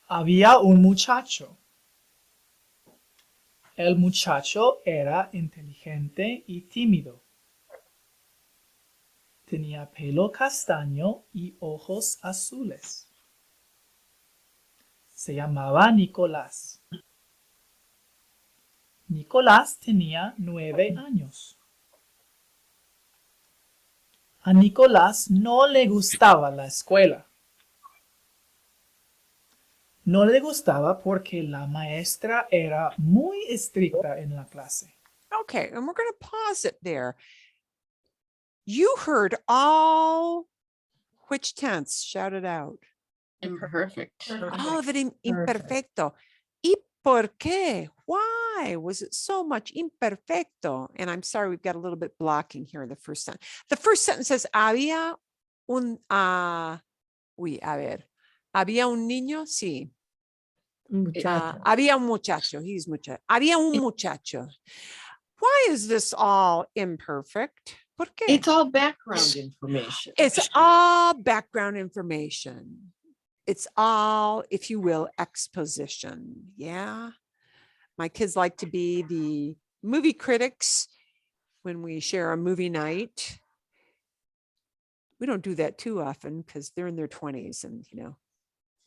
Había un muchacho. El muchacho era inteligente y tímido. Tenía pelo castaño y ojos azules. Se llamaba Nicolás. Nicolás tenía 9 años. A Nicolás no le gustaba la escuela. No le gustaba porque la maestra era muy estricta en la clase. Okay, and we're going to pause it there. You heard all which tense? Shout it out. Imperfect. All of it imperfecto. ¿Y por qué? Why was it so much imperfecto? And I'm sorry, we've got a little bit blocking here in the first sentence. The first sentence says, había un, a ver, había un niño, sí. Había un muchacho, he's muchacho. Había un muchacho. Why is this all imperfect? ¿Por qué? It's all background information. It's all background information. It's all, if you will, exposition. Yeah. My kids like to be the movie critics when we share a movie night. We don't do that too often because they're in their 20s and, you know,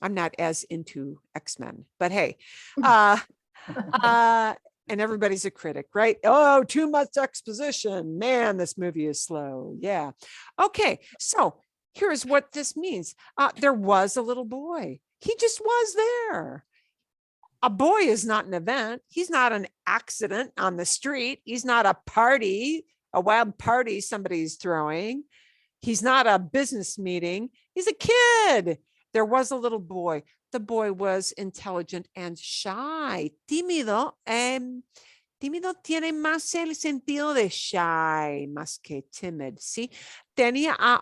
I'm not as into X-Men, but hey, and everybody's a critic, right? Oh, too much exposition. Man, this movie is slow. Yeah. Okay. So here's what this means. There was a little boy. He just was there. A boy is not an event. He's not an accident on the street. He's not a party, a wild party somebody's throwing. He's not a business meeting. He's a kid. There was a little boy. The boy was intelligent and shy. Tímido. Tímido tiene más el sentido de shy, más que timid. See, tenía,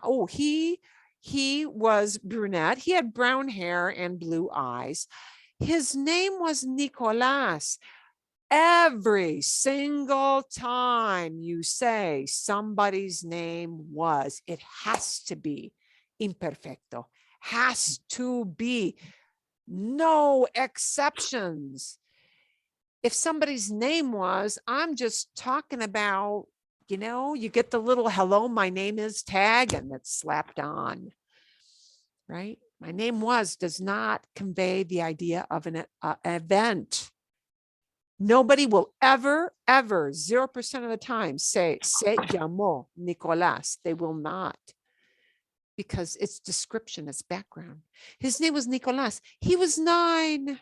he was brunette. He had brown hair and blue eyes. His name was Nicolás. Every single time you say somebody's name was, it has to be imperfecto, has to be, no exceptions. If somebody's name was, I'm just talking about, you get the little hello, my name is tag and it's slapped on, right? My name was does not convey the idea of an event. Nobody will ever, 0% of the time say, se llamó Nicolás. They will not, because it's description, it's background. His name was Nicolás. He was 9.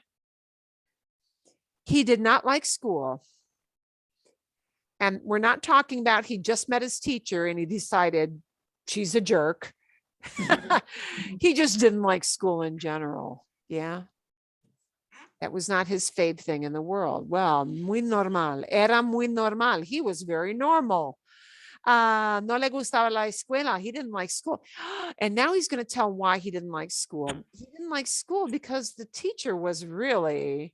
He did not like school. And we're not talking about he just met his teacher and he decided she's a jerk. He just didn't like school in general. Yeah. That was not his fave thing in the world. Well, muy normal. Era muy normal. He was very normal. No le gustaba la escuela. He didn't like school. And now he's going to tell why he didn't like school. He didn't like school because the teacher was really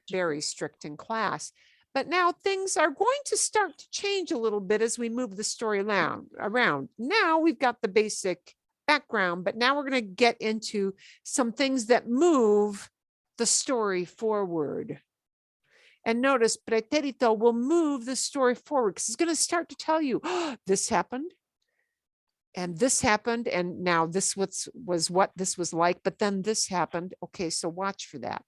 very strict in class. But now things are going to start to change a little bit as we move the story around. Now we've got the basic background, but now we're going to get into some things that move the story forward. And notice pretérito will move the story forward because it's going to start to tell you, oh, this happened. And this happened. And now this was what this was like. But then this happened. Okay, so watch for that.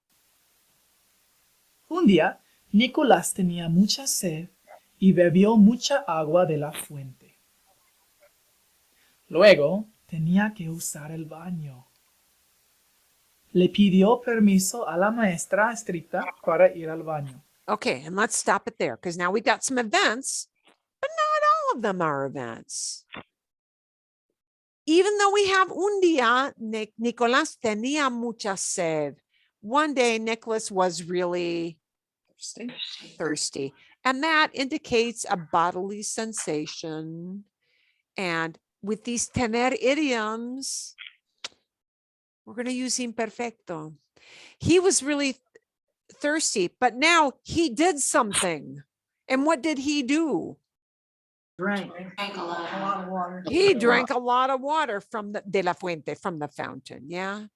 Un día, Nicolás tenía mucha sed y bebió mucha agua de la fuente. Luego, tenía que usar el baño. Le pidió permiso a la maestra estricta para ir al baño. Okay, and let's stop it there because now we've got some events, but not all of them are events. Even though we have un día, Nicolás tenía mucha sed. One day, Nicholas was really thirsty, and that indicates a bodily sensation. And with these tener idioms, we're going to use imperfecto. He was really thirsty, but now he did something. And what did he do? Drank a lot of water. He drank a lot of water from the de la fuente, from the fountain. Yeah.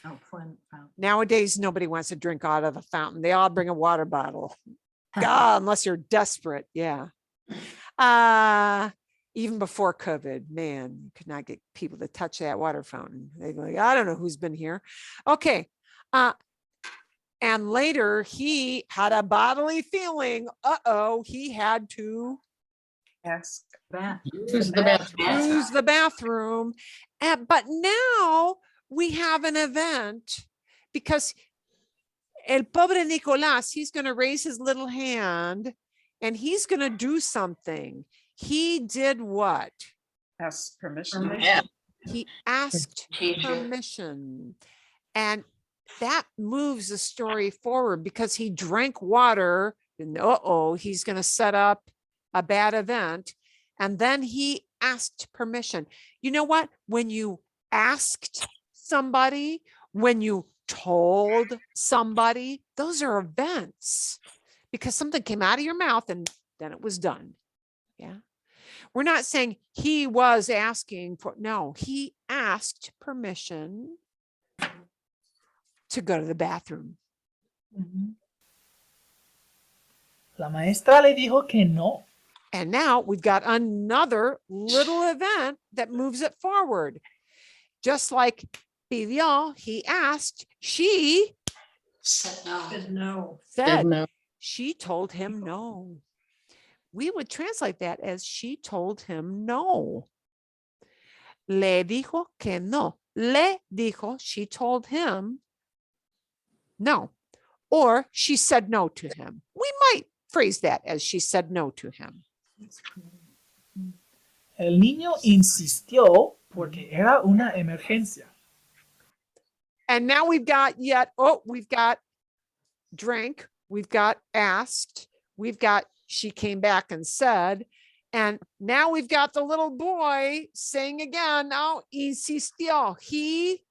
Oh, fountain. Nowadays, nobody wants to drink out of the fountain. They all bring a water bottle. God, unless you're desperate. Yeah. Even before COVID, man, you could not get people to touch that water fountain. They'd be like, I don't know who's been here. Okay. And later he had a bodily feeling. He had to Use the bathroom. use the bathroom. But now we have an event because el pobre Nicolás, he's going to raise his little hand and he's going to do something. He did what? Ask permission. Yeah. He asked permission. And that moves the story forward because he drank water and he's going to set up a bad event. And then he asked permission. You know what? When you asked somebody, when you told somebody, those are events because something came out of your mouth and then it was done. Yeah. We're not saying he was asking for, no, he asked permission to go to the bathroom. La maestra le dijo que no. And now we've got another little event that moves it forward. Just like pidió, he asked, she Said no. said, No. she told him no. We would translate that as she told him no. Le dijo que no. Le dijo, she told him no. Or she said no to him. We might phrase that as she said no to him. El niño insistió porque era una emergencia. And now we've got we've got drank, we've got asked, we've got she came back and said, and now we've got the little boy saying again, oh, insistió. He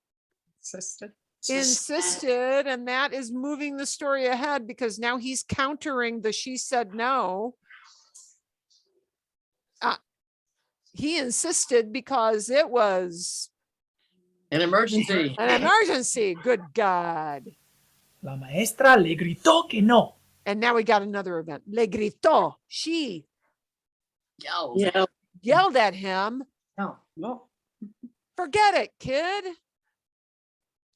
Sister. insisted, and that is moving the story ahead because now he's countering the she said no. He insisted because it was An emergency. an emergency. Good God. La maestra le gritó que no. And now we got another event. Le gritó. She Yeah. yelled at him. No. Forget it, kid.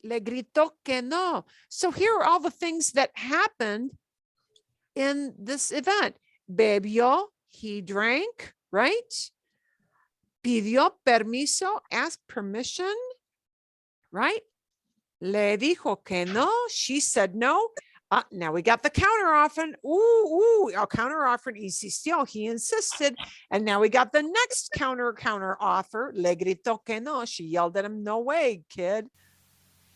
Le gritó que no. So here are all the things that happened in this event. Bebió, he drank, right? Pidió permiso, asked permission, right? Le dijo que no, she said no. Now we got the counter offer. Our counter offer insistió, he insisted. And now we got the next counter offer. Le gritó que no, she yelled at him, no way, kid.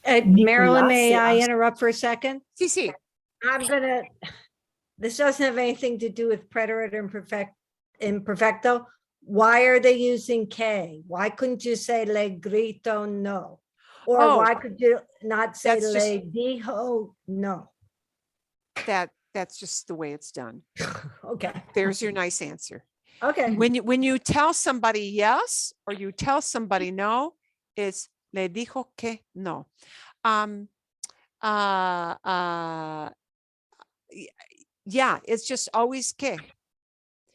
Marilyn, may Nicolás I se interrupt for a second? Sí. This doesn't have anything to do with preterite imperfecto. Why are they using K? Why couldn't you say le grito no? Or Oh, why could you not say that's le dijo no? That's just the way it's done. Okay, There's your nice answer. okay. When you tell somebody yes or you tell somebody no, it's le dijo que no. Yeah, it's just always que.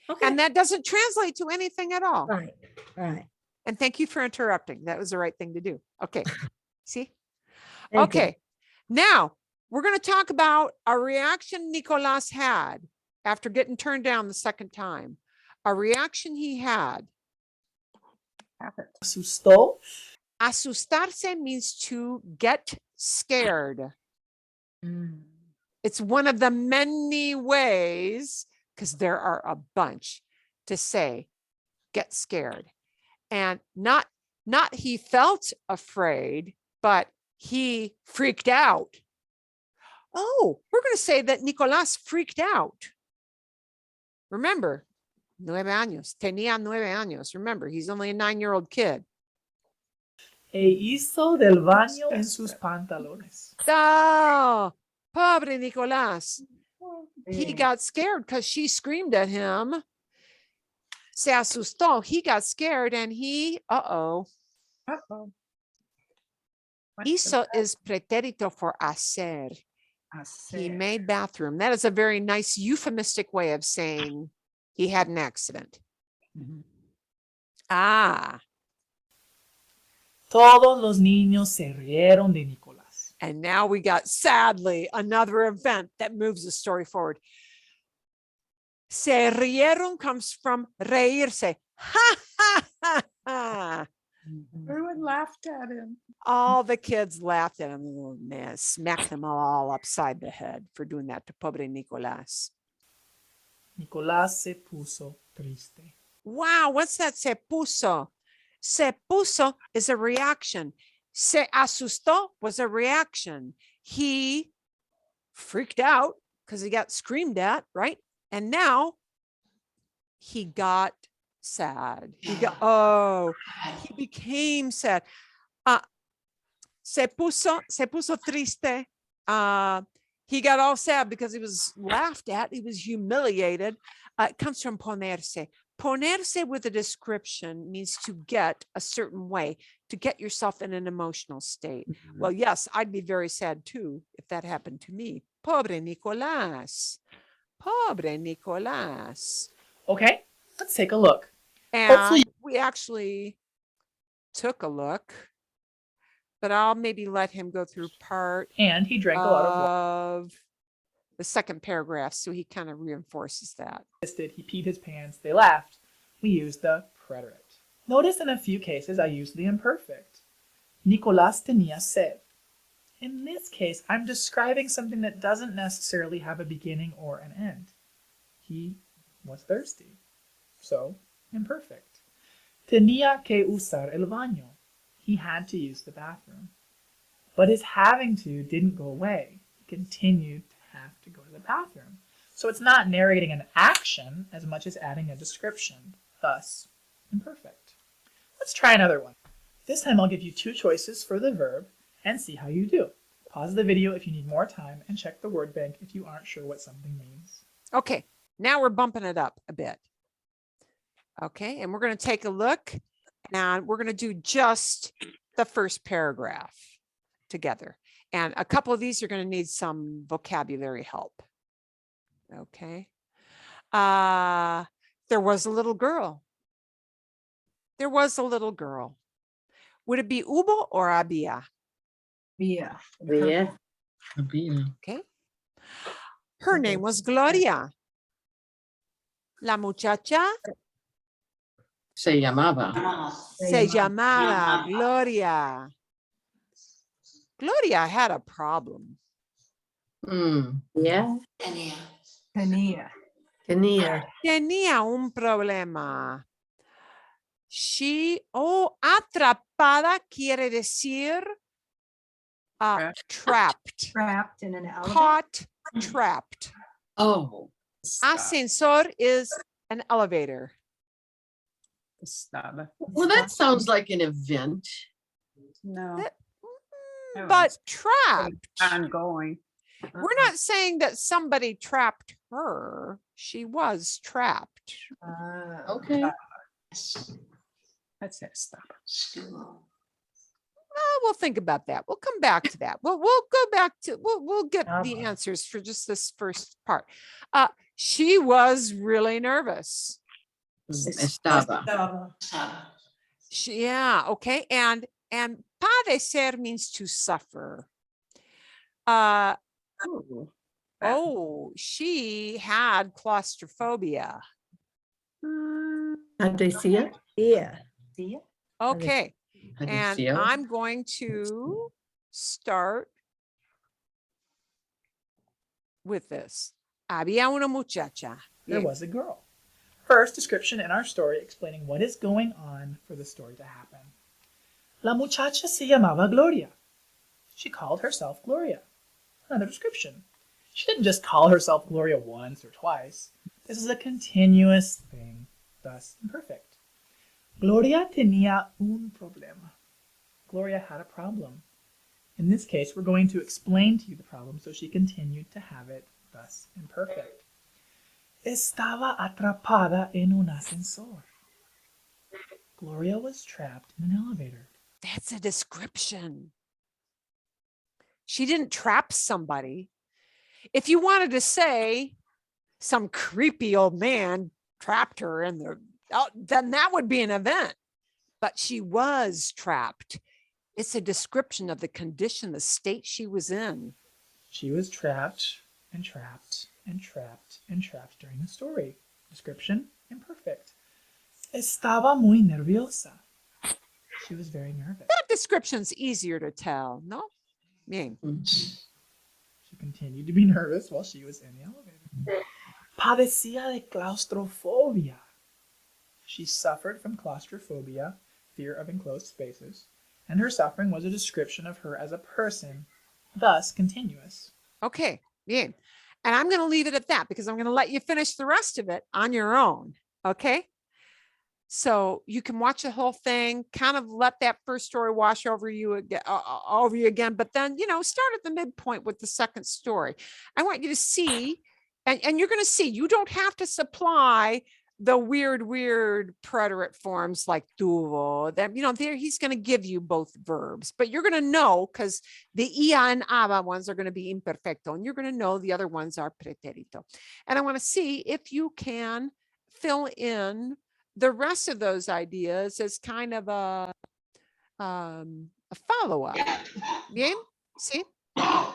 Okay. And that doesn't translate to anything at all. Right, right. And thank you for interrupting. That was the right thing to do. Okay. See? Thank you. Okay. Now we're going to talk about a reaction Nicolás had after getting turned down the second time. A reaction he had. Asustó. Asustarse means to get scared. It's one of the many ways, because there are a bunch, to say get scared. And not he felt afraid, but he freaked out. Oh, we're going to say that Nicolás freaked out. Remember, 9 años, tenía 9 años. Remember, he's only a 9-year-old kid. E hizo del baño en sus pantalones. Oh, pobre Nicolás. He got scared because she screamed at him. Se asustó. He got scared and he, Uh-oh. hizo is pretérito for hacer. He made bathroom. That is a very nice euphemistic way of saying he had an accident. Todos los niños se rieron de Nicolás. And now we got, sadly, another event that moves the story forward. Se rieron comes from reírse. Ha, ha, ha, ha. Everyone laughed at him. All the kids laughed at him. Oh, man, smacked them all upside the head for doing that to pobre Nicolás. Nicolás se puso triste. Wow, what's that? Se puso. Se puso is a reaction. Se asustó was a reaction. He freaked out because he got screamed at, right? And now he got sad. He became sad. Se puso triste. He got all sad because he was laughed at. He was humiliated. It comes from ponerse. Ponerse with a description means to get a certain way, to get yourself in an emotional state. Well, yes, I'd be very sad too if that happened to me. Pobre Nicolás. Pobre Nicolás. Okay, let's take a look. And Hopefully- we actually took a look, but I'll maybe let him go through part And he drank a lot of water. of the second paragraph, so he kind of reinforces that. He peed his pants. They laughed. We used the preterite. Notice in a few cases I used the imperfect. Nicolás tenía sed. In this case, I'm describing something that doesn't necessarily have a beginning or an end. He was thirsty. So, imperfect. Tenía que usar el baño. He had to use the bathroom. But his having to didn't go away. He continued to have to go to the bathroom. So it's not narrating an action as much as adding a description, thus imperfect. Let's try another one. This time I'll give you two choices for the verb and see how you do. Pause the video if you need more time and check the word bank if you aren't sure what something means. Okay, now we're bumping it up a bit. Okay, and we're going to take a look and we're going to do just the first paragraph together. And a couple of these are going to need some vocabulary help. Okay. There was a little girl. There was a little girl. Would it be hubo or había? Yeah. Yeah. Okay. Her name was Gloria. La muchacha Se llamaba. se llamaba Gloria. Gloria had a problem. Yeah. Tenía. Tenía. Tenía un problema. Atrapada quiere decir trapped. Trapped in an elevator. Caught, trapped. Oh. Ascensor is an elevator. Estaba. Well, that sounds like an event. No. That- Oh, But it's trapped. ongoing. We're not saying that somebody trapped her. She was trapped. Okay. That's it. Stop. We'll think about that. We'll come back to that. We'll go back to we'll get the answers for just this first part. She was really nervous. Estaba. Yeah, okay. And padecer means to suffer. She had claustrophobia. Padecía. Yeah. Okay. And Padecía. I'm going to start with this. Había una muchacha. There was a girl. First description in our story explaining what is going on for the story to happen. La muchacha se llamaba Gloria. She called herself Gloria. Another description. She didn't just call herself Gloria once or twice. This is a continuous thing, thus imperfect. Gloria tenía un problema. Gloria had a problem. In this case, we're going to explain to you the problem, so she continued to have it, thus imperfect. Estaba atrapada en un ascensor. Gloria was trapped in an elevator. That's a description. She didn't trap somebody. If you wanted to say some creepy old man trapped her in the, then that would be an event. But she was trapped. It's a description of the condition, the state she was in. She was trapped and trapped and trapped and trapped during the story. Description imperfect. Estaba muy nerviosa. She was very nervous. That description's easier to tell, no? Bien. She continued to be nervous while she was in the elevator. Padecía de claustrofobia. She suffered from claustrophobia, fear of enclosed spaces, and her suffering was a description of her as a person, thus continuous. Okay, bien. And I'm going to leave it at that because I'm going to let you finish the rest of it on your own. Okay. So you can watch the whole thing, kind of let that first story wash over you again, but then, start at the midpoint with the second story. I want you to see, and you're going to see, you don't have to supply the weird preterite forms like tuvo, that, there, he's going to give you both verbs, but you're going to know because the ia and aba ones are going to be imperfecto, and you're going to know the other ones are pretérito. And I want to see if you can fill in the rest of those ideas as kind of a follow-up. Bien? See?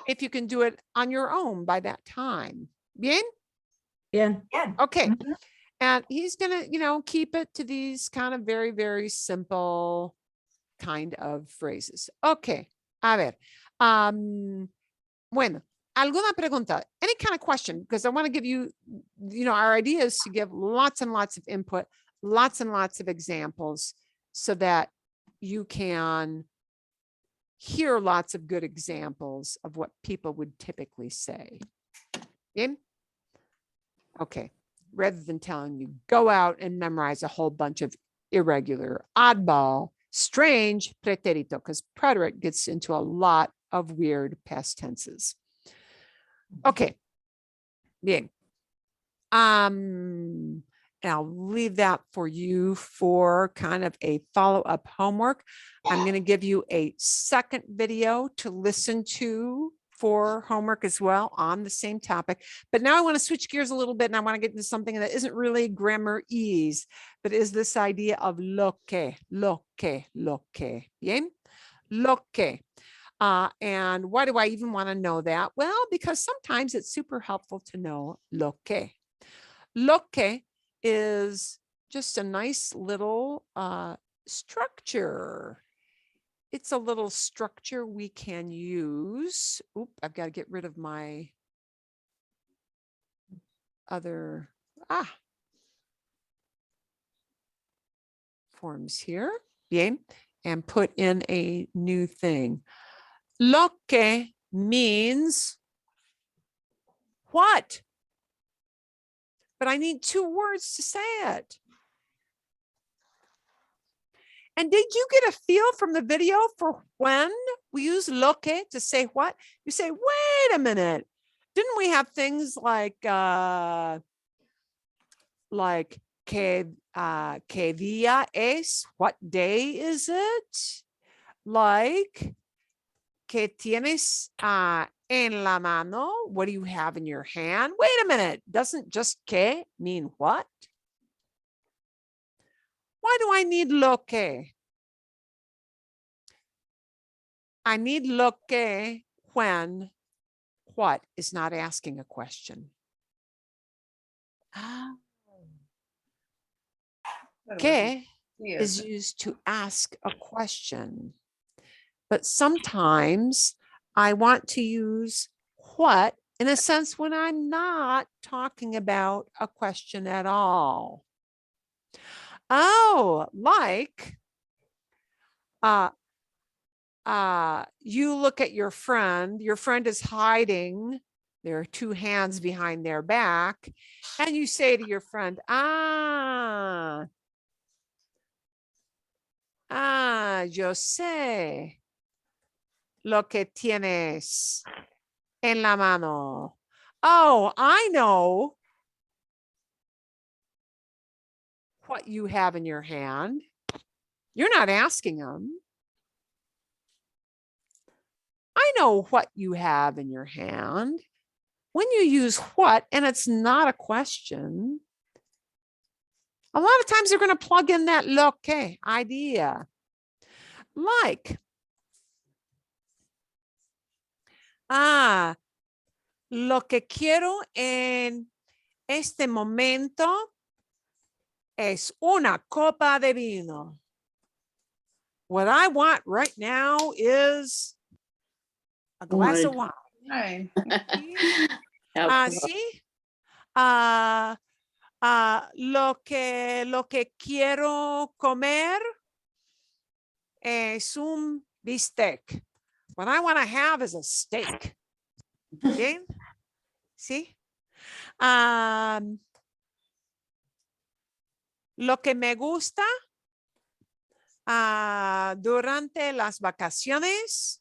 If you can do it on your own by that time. Bien? Bien. Okay. And he's going to, keep it to these kind of very, very simple kind of phrases. Okay. A ver. Bueno. ¿Alguna pregunta? Any kind of question? Because I want to give you, our idea is to give lots and lots of input, lots and lots of examples, so that you can hear lots of good examples of what people would typically say. In? Okay. Rather than telling you, go out and memorize a whole bunch of irregular, oddball, strange pretérito, because preterite gets into a lot of weird past tenses. Okay. Bien. And I'll leave that for you for kind of a follow-up homework. I'm going to give you a second video to listen to for homework as well on the same topic. But now I want to switch gears a little bit, and I want to get into something that isn't really grammar-ese, but is this idea of lo que. Bien? Lo que. And why do I even want to know that? Well, because sometimes it's super helpful to know lo que. Lo que is just a nice little structure. It's a little structure we can use. Oop, I've got to get rid of my other forms here. Bien. And put in a new thing. Lo que means what? But I need 2 words to say it. And did you get a feel from the video for when we use lo que to say what? You say, wait a minute. Didn't we have things like que día es? What day is it? Like que tienes en la mano? What do you have in your hand? Wait a minute. Doesn't just que mean what? Why do I need lo que? I need lo que when what is not asking a question. Que is used to ask a question. But sometimes I want to use what in a sense when I'm not talking about a question at all. Oh, like you look at your friend is hiding. There are 2 hands behind their back. And you say to your friend, yo sé lo que tienes en la mano. Oh, I know what you have in your hand. You're not asking them. I know what you have in your hand. When you use what, and it's not a question, a lot of times you're going to plug in that lo que idea. Like, lo que quiero en este momento es una copa de vino. What I want right now is a glass of wine. Hi. ¿Sí? Lo que quiero comer es un bistec. What I want to have is a steak. Bien? ¿Sí? Lo que me gusta durante las vacaciones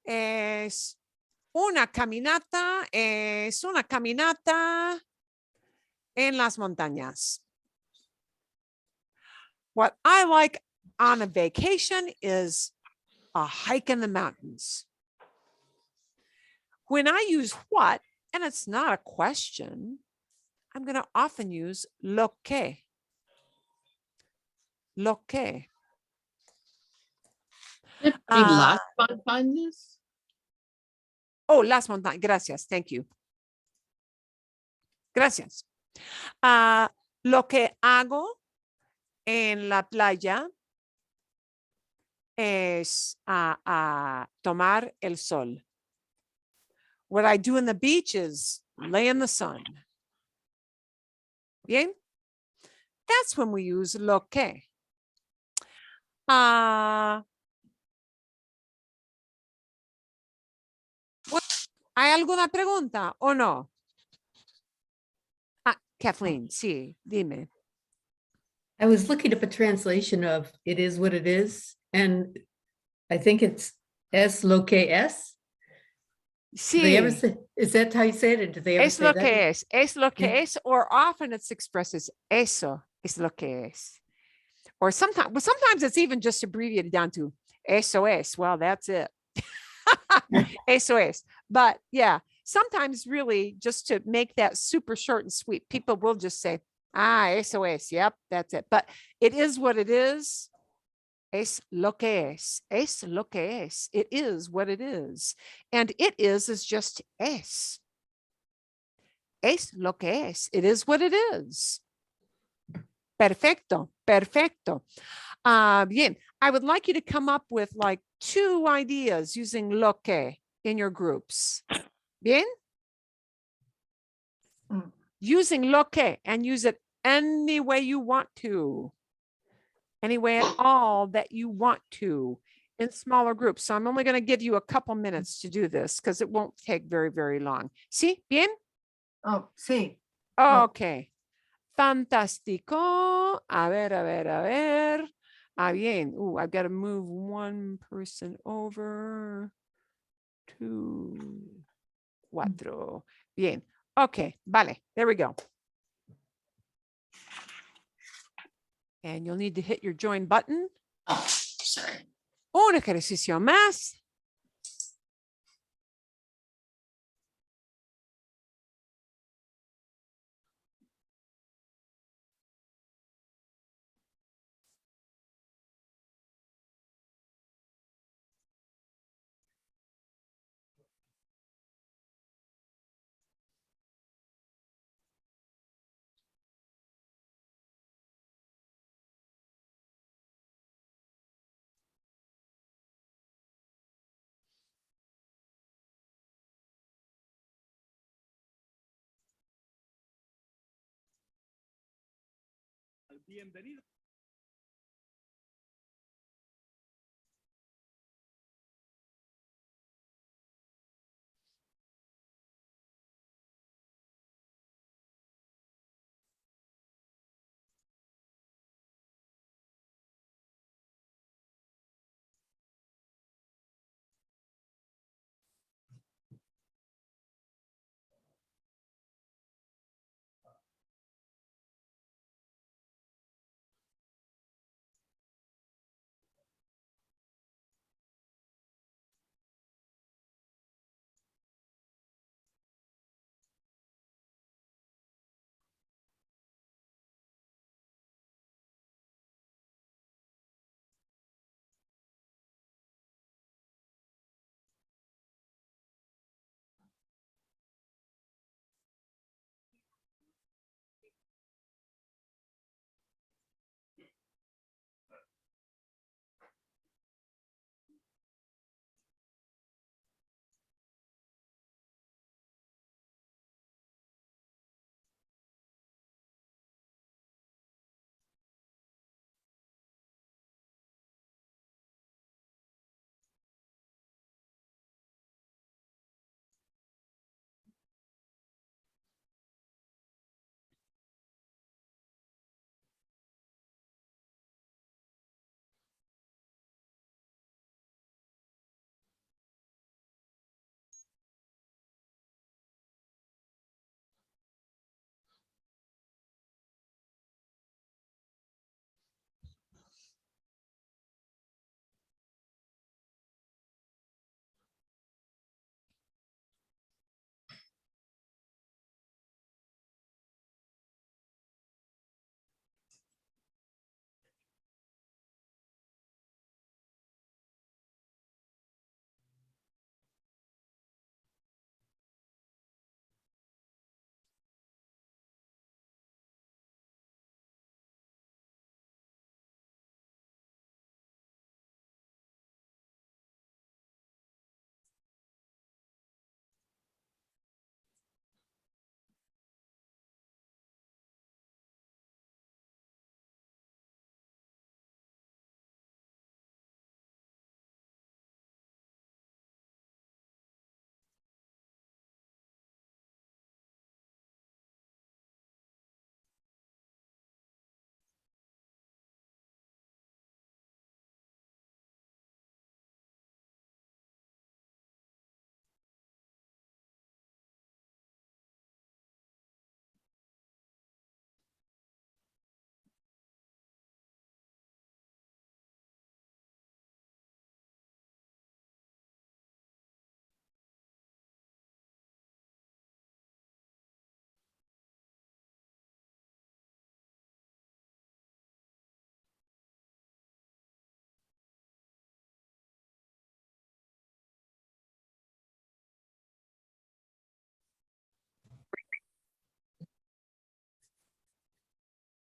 es una caminata en las montañas. What I like on a vacation is a hike in the mountains. When I use what, and it's not a question, I'm going to often use lo que. Lo que. Las montañas? Oh, las montañas. Gracias. Thank you. Gracias. Lo que hago en la playa es tomar el sol. What I do in the beach is lay in the sun. Bien. That's when we use lo que. Ah, ¿hay alguna pregunta o no? Ah, Kathleen, sí, dime. I was looking up a translation of "it is what it is," and I think it's "es lo que es." Do they ever Sí, say, is that how you say it? Or do they ever es say lo that? que es lo que Yeah. es, or often it's expressed as eso es lo que es. Or sometimes it's even just abbreviated down to eso es. Well, that's it. Eso es. But yeah, sometimes really just to make that super short and sweet, people will just say, eso es. Yep, that's it. But it is what it is. Es lo que es. Es lo que es. It is what it is. And it is just es. Es lo que es. It is what it is. Perfecto. Perfecto. Bien. I would like you to come up with like 2 ideas using lo que in your groups. Bien? Mm. Using lo que, and use it any way you want to. Any way at all that you want to in smaller groups. So I'm only going to give you a couple minutes to do this because it won't take very, very long. ¿Sí? Bien? Oh, sí. Oh. Okay. Fantástico. A ver, a ver, a ver. Bien. I've got to move one person over. 2, 4. Bien. Okay. Vale. There we go. And you'll need to hit your join button. Oh, sorry. Un ejercicio más.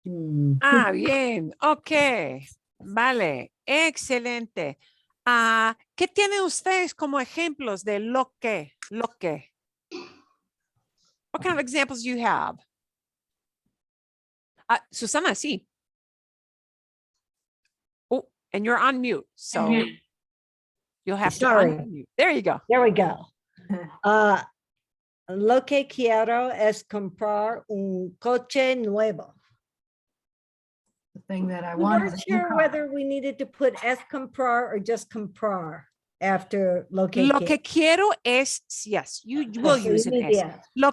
Bien, ok, vale, excelente. ¿Qué tienen ustedes como ejemplos de lo que, lo que? What kind of examples do you have? Susana, sí. Oh, and you're on mute, so you'll have to Sorry. unmute. There you go. There we go. Lo que quiero es comprar un coche nuevo. The thing that I We want weren't is a new sure car. whether we needed to put es comprar or just comprar after lo que Lo quiero. que quiero es, yes, you will So you use an need S. the S. Lo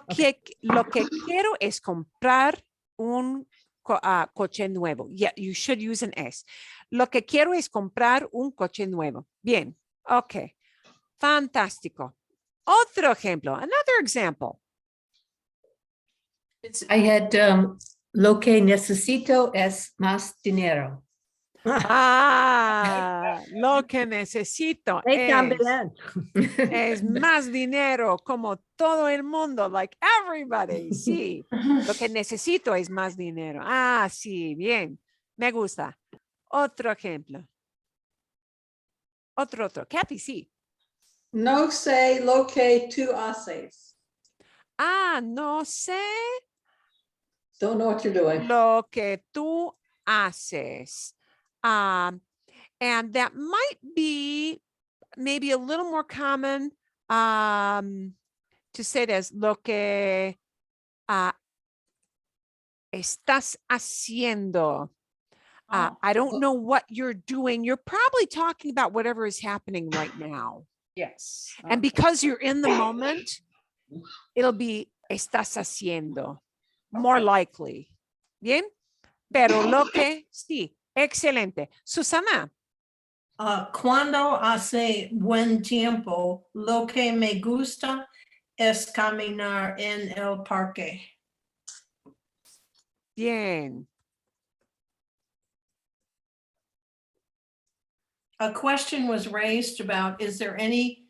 que quiero es comprar un coche nuevo. Yeah, you should use an S. Lo que quiero es comprar un coche nuevo. Bien, ok. Fantástico. Otro ejemplo, another example. I had, lo que necesito es más dinero. Lo que necesito They también. es más dinero, como todo el mundo, like everybody. Sí, lo que necesito es más dinero. Sí, bien, me gusta. Otro ejemplo. Otro. Kathy, sí. No sé lo que tú haces. No sé Don't know what you're doing. lo que tú haces. And that might be maybe a little more common to say it as lo que estás haciendo. I don't know what you're doing. You're probably talking about whatever is happening right now. Yes. And because you're in the moment, it'll be estás haciendo, more likely. Bien, pero lo que, sí, excelente. Susana. Cuando hace buen tiempo, lo que me gusta es caminar en el parque. Bien. A question was raised about, is there any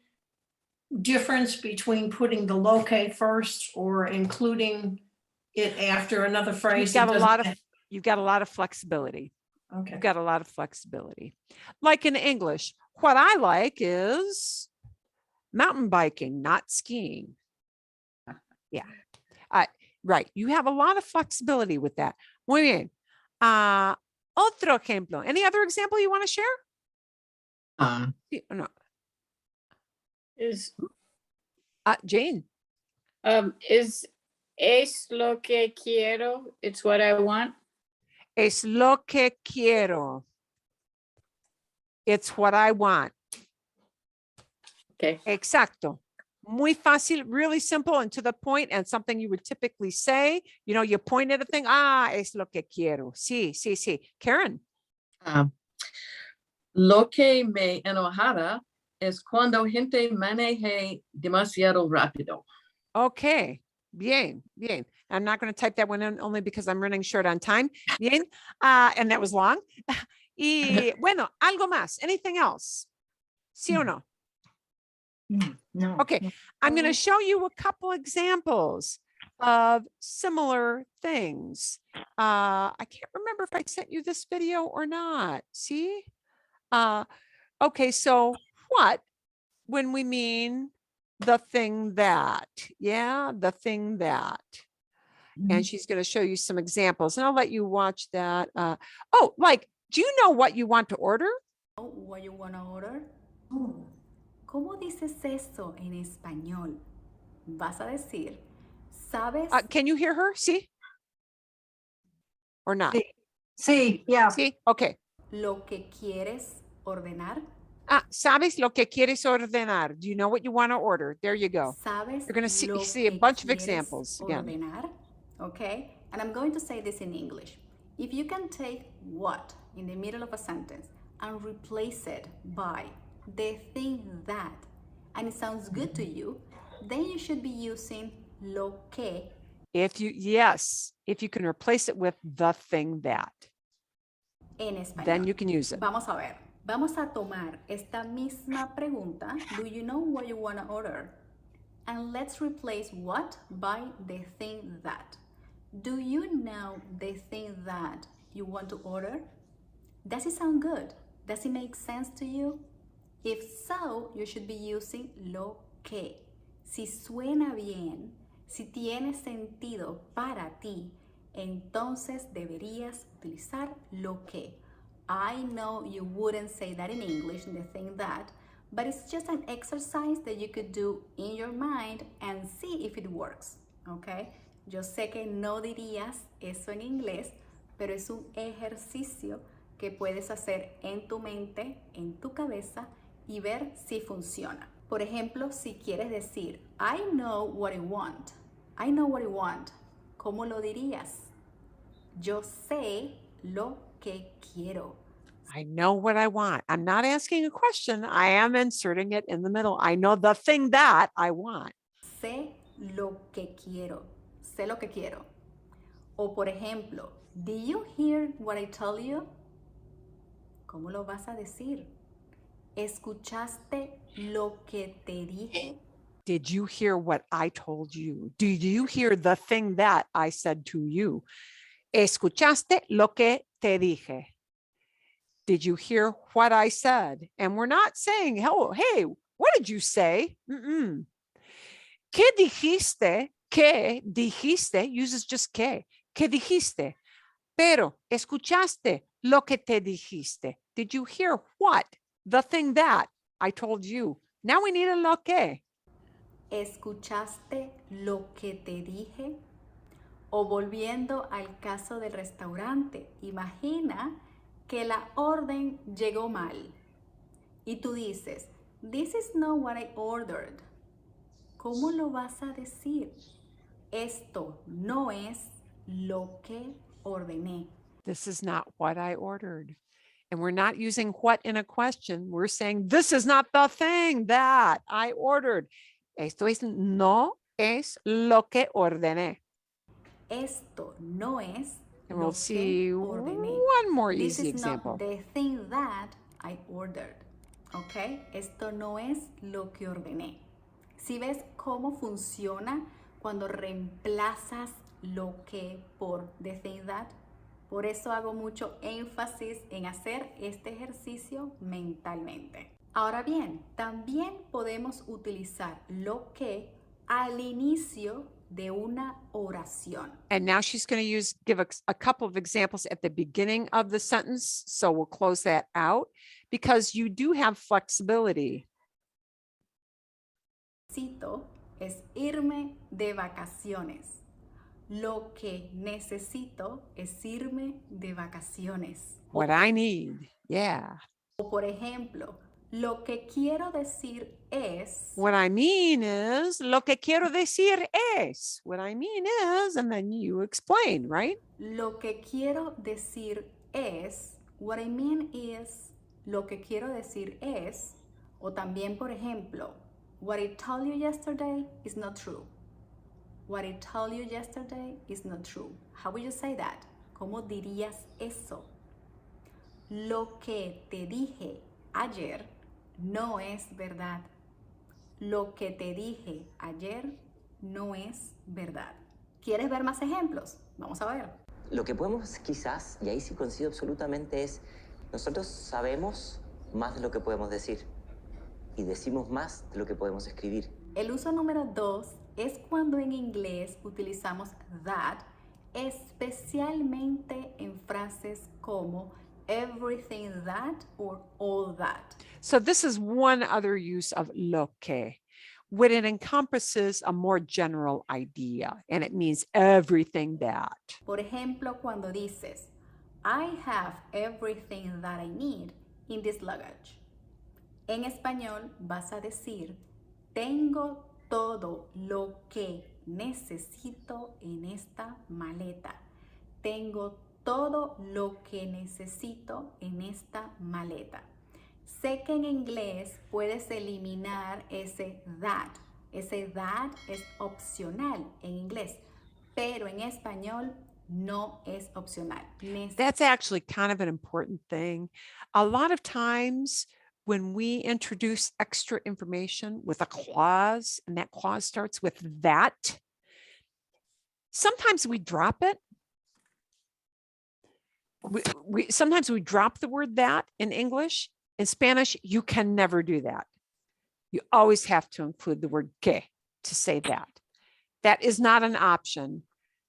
difference between putting the loque first or including it after another phrase? You've got It a lot doesn't- of, you've got a lot of flexibility. Okay. You've got a lot of flexibility. Like in English, what I like is mountain biking, not skiing. Yeah. Right. You have a lot of flexibility with that. Muy bien. Otro ejemplo. Any other example you want to share? Sí, no. Jane. Es lo que quiero. It's what I want. Es lo que quiero. It's what I want. Okay. Exacto. Muy fácil, really simple and to the point, and something you would typically say. You know, you point at a thing. Es lo que quiero. Sí, sí, sí. Karen. Lo que me enojara es cuando gente maneje demasiado rápido. Okay. Bien, bien. I'm not going to type that one in only because I'm running short on time. Bien. And that was long. Y bueno, algo más. Anything else? Sí o no? No. Okay, I'm going to show you a couple examples of similar things. I can't remember if I sent you this video or not. See? Okay, so what when we mean the thing that? Yeah, the thing that. And she's going to show you some examples, and I'll let you watch that. Like, do you know what you want to order? What you want to order? ¿Cómo dices eso en español? Vas a decir, ¿sabes? Can you hear her? See? Or not? Sí, yeah. See? Okay. Lo que quieres ordenar. ¿Sabes lo que quieres ordenar? Do you know what you want to order? There you go. ¿Sabes You're going to lo see a que bunch of quieres examples again. ordenar? Okay, and I'm going to say this in English. If you can take what in the middle of a sentence and replace it by the thing that, and it sounds good to you, then you should be using lo que. If you can replace it with the thing that, En español. then you can use it. Vamos a ver. Vamos a tomar esta misma pregunta. Do you know what you want to order? And let's replace what by the thing that. Do you know the thing that you want to order? Does it sound good? Does it make sense to you? If so, you should be using lo que. Si suena bien, si tiene sentido para ti, entonces deberías utilizar lo que. I know you wouldn't say that in English, the thing that, but it's just an exercise that you could do in your mind and see if it works, okay? Yo sé que no dirías eso en inglés, pero es un ejercicio que puedes hacer en tu mente, en tu cabeza, y ver si funciona. Por ejemplo, si quieres decir, I know what I want. I know what I want. ¿Cómo lo dirías? Yo sé lo que quiero. I know what I want. I'm not asking a question. I am inserting it in the middle. I know the thing that I want. Sé lo que quiero. Sé lo que quiero. O por ejemplo, did you hear what I told you? ¿Cómo lo vas a decir? ¿Escuchaste lo que te dije? Did you hear what I told you? Did you hear the thing that I said to you? ¿Escuchaste lo que te dije? Did you hear what I said? And we're not saying, oh, hey, what did you say? Mm-mm. ¿Qué dijiste? ¿Qué dijiste? Uses just que. ¿Qué dijiste? Pero escuchaste lo que te dijiste. Did you hear what? The thing that I told you. Now we need a lo que. ¿Escuchaste lo que te dije? O volviendo al caso del restaurante, imagina que la orden llegó mal y tú dices, this is not what I ordered. ¿Cómo lo vas a decir? Esto no es lo que ordené. This is not what I ordered. And we're not using what in a question. We're saying, this is not the thing that I ordered. Esto es no es lo que ordené. Esto no es And lo we'll see que ordené. one more This easy is example. not the thing that I ordered. ¿Ok? Esto no es lo que ordené. Si ves cómo funciona cuando reemplazas lo que por the thing that, por eso hago mucho énfasis en hacer este ejercicio mentalmente. Ahora bien, también podemos utilizar lo que al inicio de una oración. And now she's going to give a couple of examples at the beginning of the sentence. So we'll close that out because you do have flexibility. Necesito es irme de vacaciones. Lo que necesito es irme de vacaciones. What I need. Yeah. O por ejemplo, lo que quiero decir es. What I mean is, lo que quiero decir es. What I mean is, and then you explain, right? Lo que quiero decir es. What I mean is. Lo que quiero decir es. O también, por ejemplo, what I told you yesterday is not true. What I told you yesterday is not true. How would you say that? ¿Cómo dirías eso? Lo que te dije ayer no es verdad. Lo que te dije ayer no es verdad. ¿Quieres ver más ejemplos? Vamos a ver. Lo que podemos quizás, y ahí sí coincido absolutamente, es nosotros sabemos más de lo que podemos decir y decimos más de lo que podemos escribir. El uso número 2 es cuando en inglés utilizamos that, especialmente en frases como everything that or all that. So this is one other use of lo que, when it encompasses a more general idea and it means everything that. Por ejemplo, cuando dices, I have everything that I need in this luggage. En español vas a decir, tengo todo lo que necesito en esta maleta. Tengo todo lo que necesito en esta maleta. Sé que en inglés puedes eliminar ese that. Ese that es opcional en inglés, pero en español no es opcional. That's actually kind of an important thing. A lot of times when we introduce extra information with a clause, and that clause starts with that, Sometimes we drop it. Sometimes we drop the word that in English. In Spanish, you can never do that. You always have to include the word que to say that. That is not an option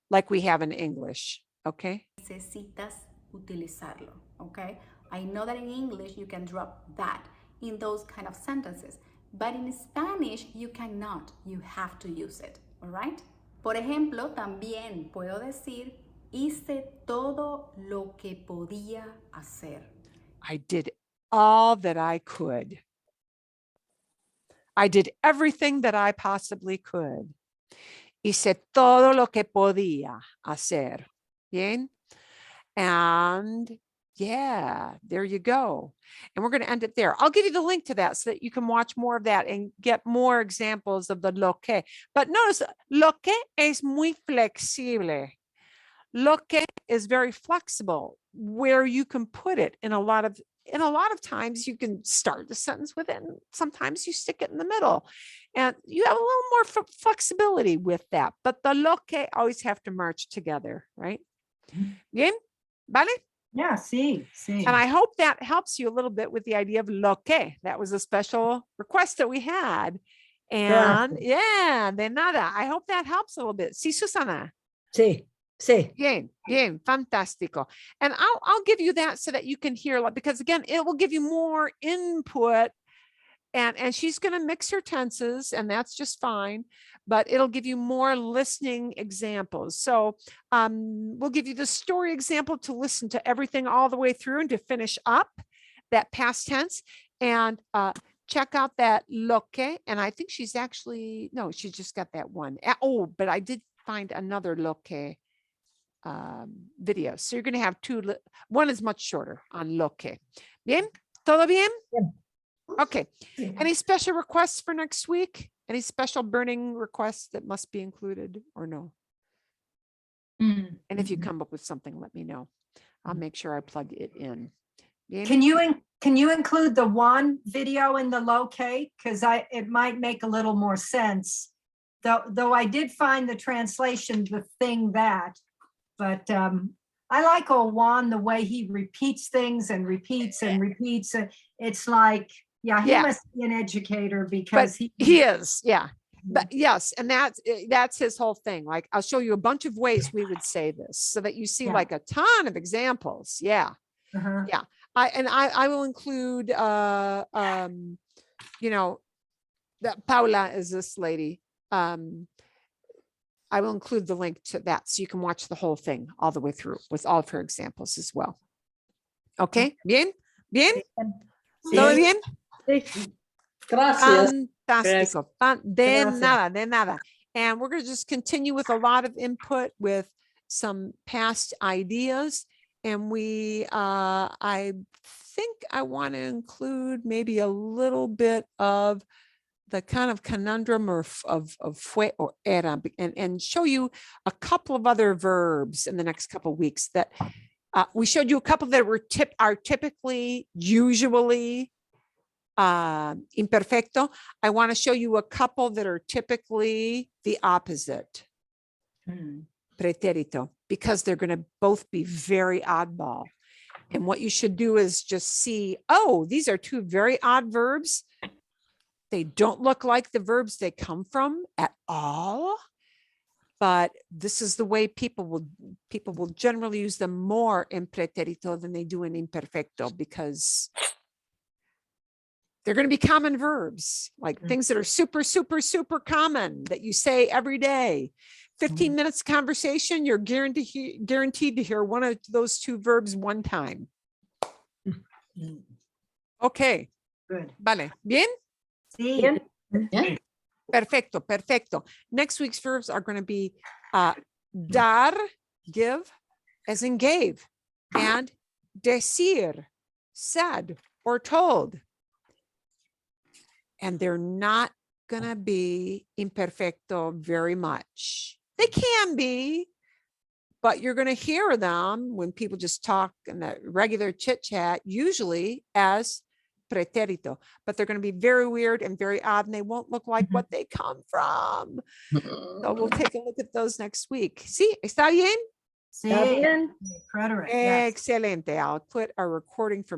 like we have in English, okay? Necesitas utilizarlo, okay? I know that in English you can drop that in those kind of sentences, but in Spanish you cannot. You have to use it, all right? Por ejemplo, también puedo decir, hice todo lo que podía hacer. I did all that I could. I did everything that I possibly could. Hice todo lo que podía hacer. Bien? And yeah, there you go. And we're going to end it there. I'll give you the link to that so that you can watch more of that and get more examples of the lo que. But notice, lo que es muy flexible. Lo que is very flexible, where you can put it in a lot of times you can start the sentence with it, and sometimes you stick it in the middle. And you have a little more flexibility with that. But the lo que always have to march together, right? Bien? Vale? Yeah, see. And I hope that helps you a little bit with the idea of lo que. That was a special request that we had. And yeah, de nada. I hope that helps a little bit. Sí, Susana? Sí, sí. Bien, fantástico. And I'll give you that so that you can hear, because again, it will give you more input. And she's going to mix her tenses, and that's just fine, but it'll give you more listening examples. So we'll give you the story example to listen to everything all the way through and to finish up that past tense. And check out that lo que. And I think she's actually, no, she just got that one. Oh, but I did find another lo que video. So you're going to have two. One is much shorter on lo que. Bien? ¿Todo bien? Bien. Okay. Any special requests for next week? Any special burning requests that must be included or no? And if you come up with something, let me know. I'll make sure I plug it in. Bien? Can you include the one video in the locate? Because it might make a little more sense. Though I did find the translation, the thing that, but I like old Juan, the way he repeats things and repeats and repeats. It's like, yeah, he must be an educator because he is, yeah. But yes, and that's his whole thing. Like, I'll show you a bunch of ways we would say this so that you see like a ton of examples. Yeah. Yeah. I will include that Paula is this lady. I will include the link to that so you can watch the whole thing all the way through with all of her examples as well. Okay. Bien? ¿Todo bien? Gracias. Fantástico. De nada. And we're going to just continue with a lot of input with some past ideas. And I think I want to include maybe a little bit of the kind of conundrum of fue or era, and show you a couple of other verbs in the next couple of weeks that we showed you a couple that are typically, usually imperfecto. I want to show you a couple that are typically the opposite, pretérito, because they're going to both be very oddball. And what you should do is just see, oh, these are two very odd verbs. They don't look like the verbs they come from at all, but this is the way people will generally use them more in pretérito than they do in imperfecto, because they're going to be common verbs, like things that are super, super, super common that you say every day. 15 minutes conversation, you're guaranteed to hear one of those two verbs one time. Okay. Good. Vale. Bien? Sí. Yeah. Perfecto. Next week's verbs are going to be dar, give, as in gave, and decir, said or told. And they're not going to be imperfecto very much. They can be, but you're going to hear them when people just talk in the regular chit chat, usually as pretérito, but they're going to be very weird and very odd, and they won't look like Mhm. what they come from. So we'll take a look at those next week. Sí, ¿está bien? Sí, Está bien. preterite, yes. Excelente. I'll put our recording for